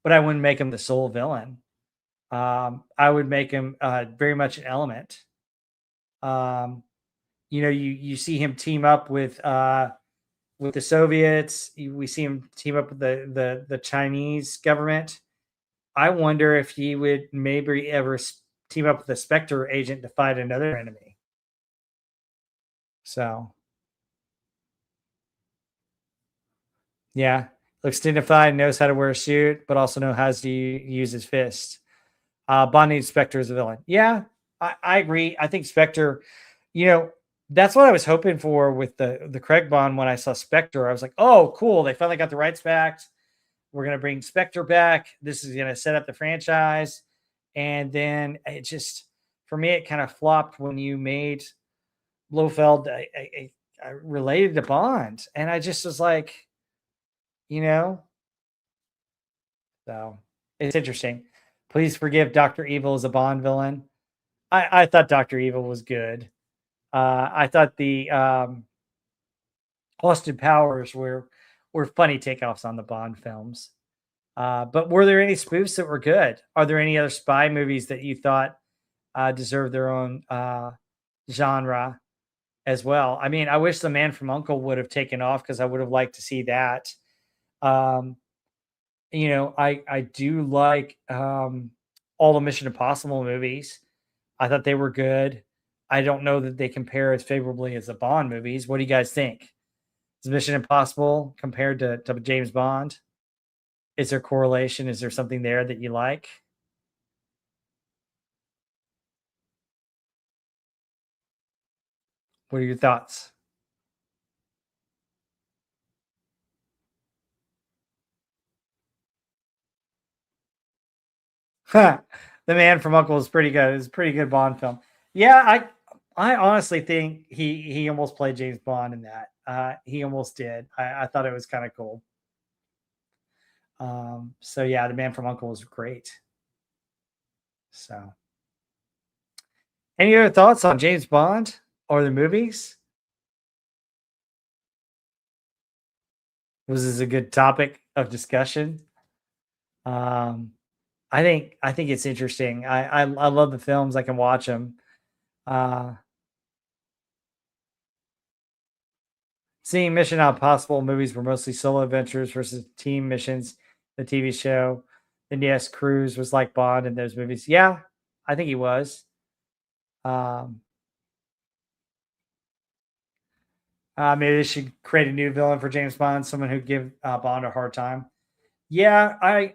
but I wouldn't make him the sole villain. I would make him very much an element. Um, you see him team up with the Soviets. We see him team up with the Chinese government. I wonder if he would maybe ever team up with a Spectre agent to fight another enemy. So yeah, looks dignified, knows how to wear a suit, but also knows how to use his fists. Bond needs Spectre as a villain. Yeah, I agree. I think Spectre, you know, that's what I was hoping for with the Craig Bond when I saw Spectre. I was like, oh, cool. They finally got the rights back. We're going to bring Spectre back. This is going to set up the franchise. And then it just, for me, it kind of flopped when you made Blofeld related to Bond. And I just was like, you know, so it's interesting. Please forgive Dr. Evil as a Bond villain. I thought Dr. Evil was good. I thought the Austin Powers were funny takeoffs on the Bond films. But were there any spoofs that were good? Are there any other spy movies that you thought deserved their own genre as well? I mean, I wish The Man from Uncle would have taken off because I would have liked to see that. Um, I do like all the Mission Impossible movies. I thought they were good. I don't know that they compare as favorably as the Bond movies. What do you guys think? Is Mission Impossible compared to James Bond? Is there correlation? Is there something there that you like? What are your thoughts? The Man from Uncle is pretty good. It's a pretty good Bond film. Yeah, I honestly think he almost played James Bond in that. He almost did. I thought it was kind of cool. So yeah, The Man from Uncle was great. So, any other thoughts on James Bond or the movies? Was this a good topic of discussion? Um, I think it's interesting. I love the films. I can watch them. Uh, Seeing Mission Impossible movies were mostly solo adventures versus team missions. The TV show, then yes, Cruise was like Bond in those movies. Yeah, I think he was. Um, Maybe they should create a new villain for James Bond, someone who give Bond a hard time. Yeah, I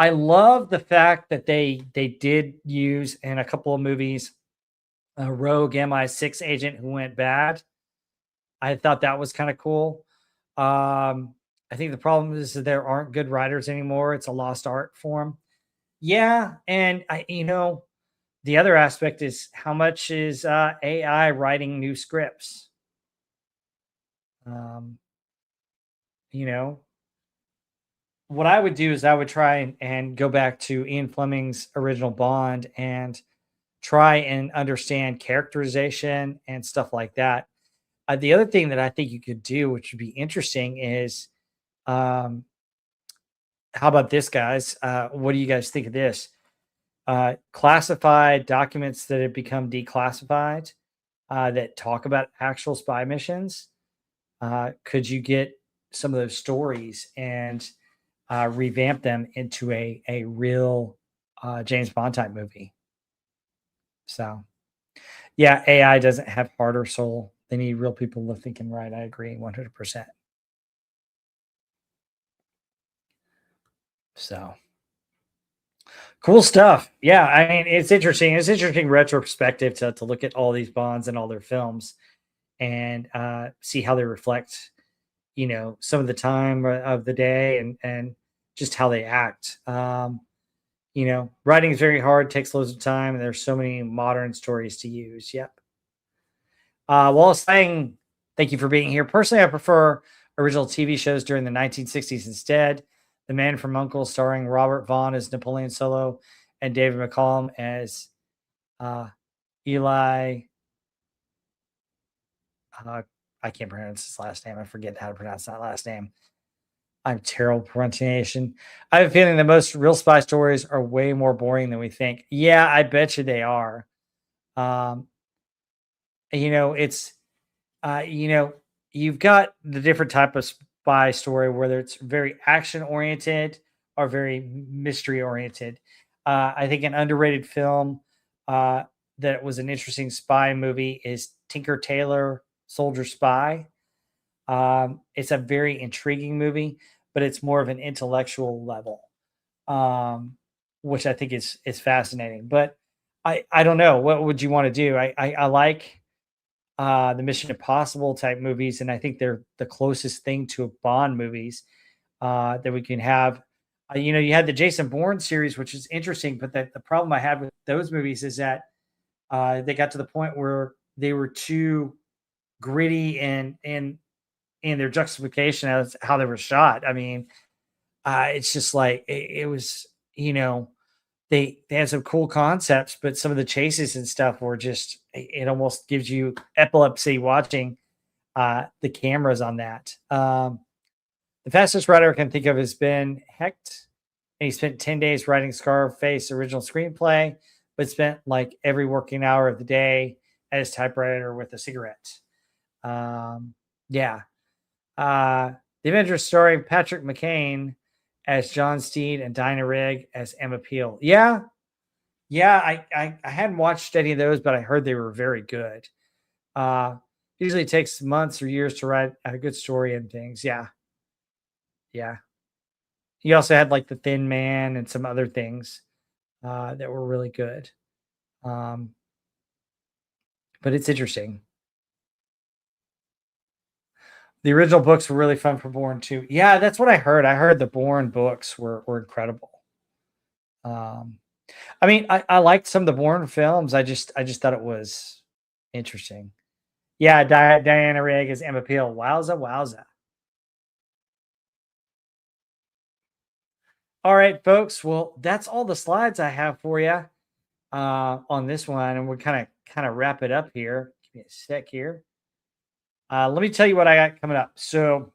love the fact that they did use in a couple of movies a rogue MI6 agent who went bad. I thought that was kind of cool. I think the problem is that there aren't good writers anymore. It's a lost art form. Yeah, and the other aspect is how much is AI writing new scripts? Um, you know, what I would do is I would try and go back to Ian Fleming's original Bond and try and understand characterization and stuff like that. The other thing that I think you could do, which would be interesting, is um, how about this, guys? What do you guys think of this? Classified documents that have become declassified that talk about actual spy missions. Could you get some of those stories and revamp them into a real James Bond type movie? So, yeah, AI doesn't have heart or soul. They need real people to think and write. I agree 100%. So, cool stuff. Yeah, I mean, it's interesting. It's interesting retrospective to look at all these Bonds and all their films and see how they reflect, some of the time of the day and just how they act. Writing is very hard, takes loads of time, and there's so many modern stories to use. Yep. Wallace saying, thank you for being here. Personally, I prefer original TV shows during the 1960s instead. The Man from Uncle, starring Robert Vaughn as Napoleon Solo and David McCallum as uh, Eli. Uh, I can't pronounce his last name. I forget how to pronounce that last name. I'm terrible pronunciation. I have a feeling that most real spy stories are way more boring than we think. Yeah, I bet you they are. Um, it's you've got the different type of spy story, whether it's very action oriented or very mystery oriented. I think an underrated film that was an interesting spy movie is Tinker Tailor Soldier Spy. It's a very intriguing movie, but it's more of an intellectual level, um, which I think is fascinating. But I don't know, what would you want to do? I like the Mission Impossible type movies, and I think they're the closest thing to Bond movies that we can have. You had the Jason Bourne series, which is interesting, but the problem I had with those movies is that they got to the point where they were too gritty and in their justification as how they were shot. I mean, it's just like it was, you know, they had some cool concepts, but some of the chases and stuff were just it almost gives you epilepsy watching the cameras on that. The fastest writer I can think of has been Hecht, and he spent 10 days writing Scarface original screenplay, but spent like every working hour of the day at his typewriter with a cigarette. Um, yeah. Uh, the Avengers starring Patrick McCain as John Steed and Dinah Rigg as Emma Peel. Yeah, yeah, I hadn't watched any of those, but I heard they were very good. Uh, Usually it takes months or years to write a good story and things. Yeah, yeah. He also had like The Thin Man and some other things that were really good. Um, but it's interesting. The original books were really fun for Bourne too. Yeah, that's what I heard. I heard the Bourne books were incredible. Um, I mean, I liked some of the Bourne films. I just thought it was interesting. Yeah, Diana Rigg as Emma Peel. Wowza, wowza. All right, folks. Well, that's all the slides I have for you on this one, and we're kind of wrap it up here. Give me a sec here. Let me tell you what I got coming up. So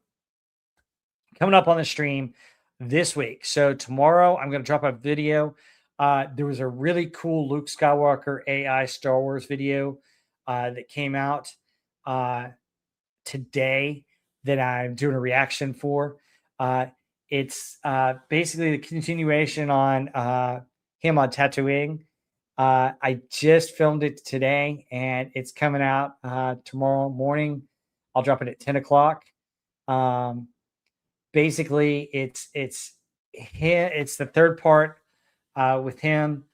coming up on the stream this week. So tomorrow I'm going to drop a video. There was a really cool Luke Skywalker AI Star Wars video that came out uh, today that I'm doing a reaction for. It's basically the continuation on him on Tatooine. I just filmed it today, and it's coming out tomorrow morning. I'll drop it at 10 o'clock. Um, Basically, it's the third part with him.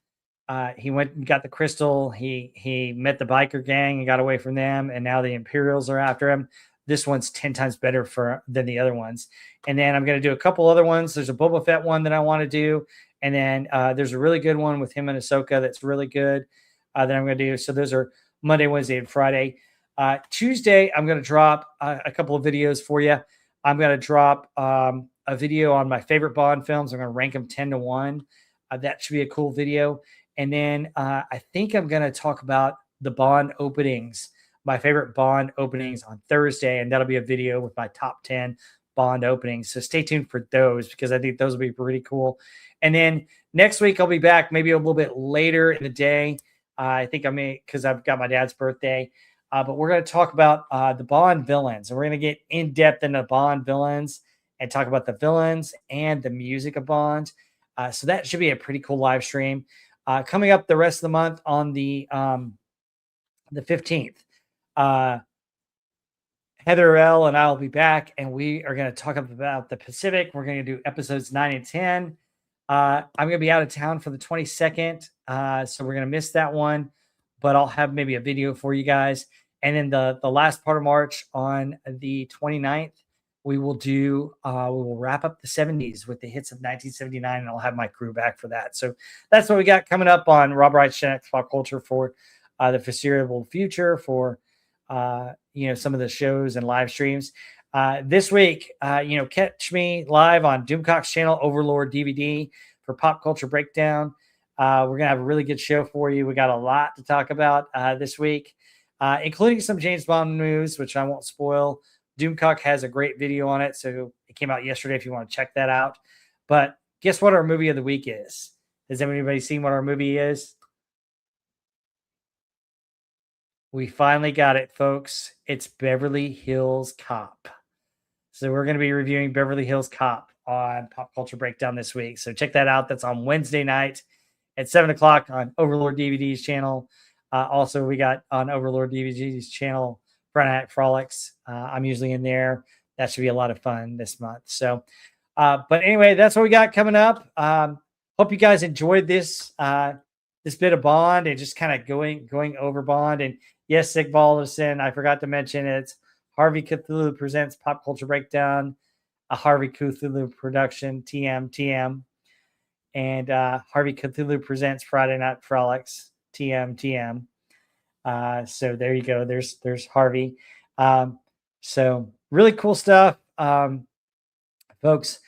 He went and got the crystal. He met the biker gang and got away from them, and now the Imperials are after him. This one's 10 times better than the other ones. And then I'm going to do a couple other ones. There's a Boba Fett one that I want to do, and then there's a really good one with him and Ahsoka that's really good that I'm going to do. So those are Monday, Wednesday, and Friday. Tuesday, I'm going to drop a couple of videos for you. I'm going to drop a video on my favorite Bond films. I'm going to rank them 10 to 1. That should be a cool video. And then I think I'm going to talk about the Bond openings, my favorite Bond openings on Thursday. And that'll be a video with my top 10 Bond openings. So stay tuned for those because I think those will be pretty cool. And then next week, I'll be back maybe a little bit later in the day. I think I may, because I've got my dad's birthday. But we're going to talk about the Bond villains. And we're going to get in depth into Bond villains and talk about the villains and the music of Bond. So that should be a pretty cool live stream. Coming up the rest of the month on the 15th, Heather L and I will be back, and we are going to talk about the Pacific. We're going to do episodes 9 and 10. I'm going to be out of town for the 22nd, so we're going to miss that one, but I'll have maybe a video for you guys. And then the last part of March on the 29th, we will wrap up the 70s with the hits of 1979, and I'll have my crew back for that. So that's what we got coming up on Rob Wright's Gen X Pop Culture for the foreseeable future for some of the shows and live streams. This week, catch me live on Doomcock's channel, Overlord DVD, for Pop Culture Breakdown. We're going to have a really good show for you. We got a lot to talk about this week, including some James Bond news, which I won't spoil. Doomcock has a great video on it, so it came out yesterday if you want to check that out. But guess what our movie of the week is? Has anybody seen what our movie is? We finally got it, folks. It's Beverly Hills Cop. So we're going to be reviewing Beverly Hills Cop on Pop Culture Breakdown this week. So check that out. That's on Wednesday night at 7 o'clock on Overlord DVD's channel. Also, we got on Overlord DVD's channel Friday Night Frolics. I'm usually in there. That should be a lot of fun this month. So, but anyway, that's what we got coming up. Hope you guys enjoyed this bit of Bond and just kind of going over Bond. And yes, Sig Balderson, I forgot to mention it's Harvey Cthulhu presents Pop Culture Breakdown, a Harvey Cthulhu production, TM. And Harvey Cthulhu presents Friday Night Frolics, TM. So there you go. There's Harvey. So really cool stuff, folks.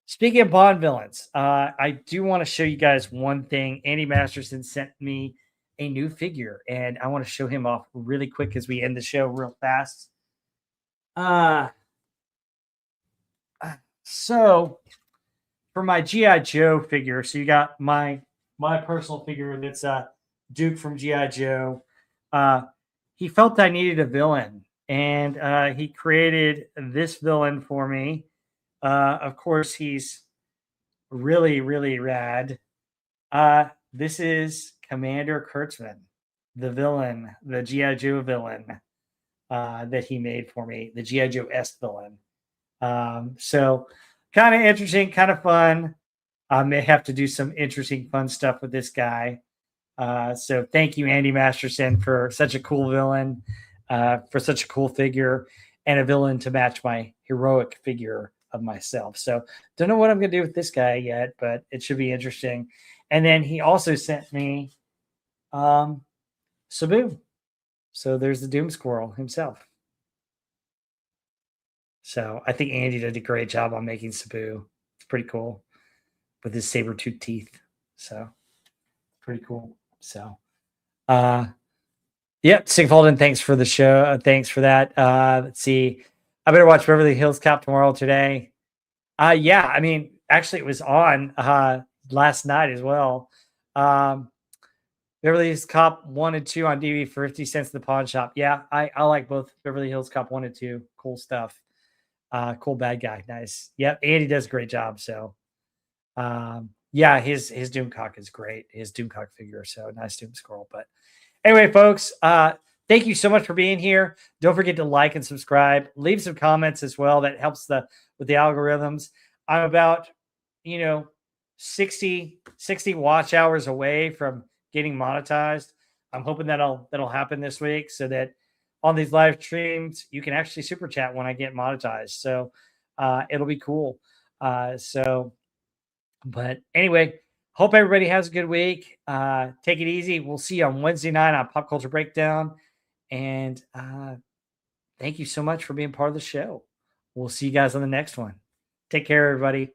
Speaking of Bond villains, I do want to show you guys one thing. Andy Masterson sent me a new figure, and I want to show him off really quick as we end the show real fast. Uh, so for my GI Joe figure, so you got my personal figure that's Duke from GI Joe. Uh, he felt I needed a villain, and he created this villain for me. Of course, he's really, really rad. This is Commander Kurtzman, the villain, the GI Joe villain that he made for me, the GI Joe S villain. So kind of interesting, kind of fun. I may have to do some interesting, fun stuff with this guy. So thank you, Andy Masterson, for such a cool villain, for such a cool figure, and a villain to match my heroic figure of myself. So don't know what I'm going to do with this guy yet, but it should be interesting. And then he also sent me Sabu. So there's the Doom Squirrel himself. So I think Andy did a great job on making Sabu. It's pretty cool with his saber-toothed teeth. So pretty cool. So yep, Sigvalden, thanks for the show. Thanks for that. Let's see. I better watch Beverly Hills Cop tomorrow today. Yeah, I mean, actually it was on last night as well. Beverly Hills Cop 1 and 2 on DVD for 50 cents in the pawn shop. Yeah, I like both Beverly Hills Cop 1 and 2. Cool stuff. Cool bad guy. Nice. Yep, Andy does a great job. So yeah, his Doomcock is great. His Doomcock figure. So nice Doom Squirrel. But anyway, folks, thank you so much for being here. Don't forget to like and subscribe. Leave some comments as well. That helps with the algorithms. I'm about 60 watch hours away from getting monetized. I'm hoping that'll happen this week, so that on these live streams you can actually super chat when I get monetized. So it'll be cool. But anyway, hope everybody has a good week. Take it easy. We'll see you on Wednesday night on Pop Culture Breakdown. And thank you so much for being part of the show. We'll see you guys on the next one. Take care, everybody.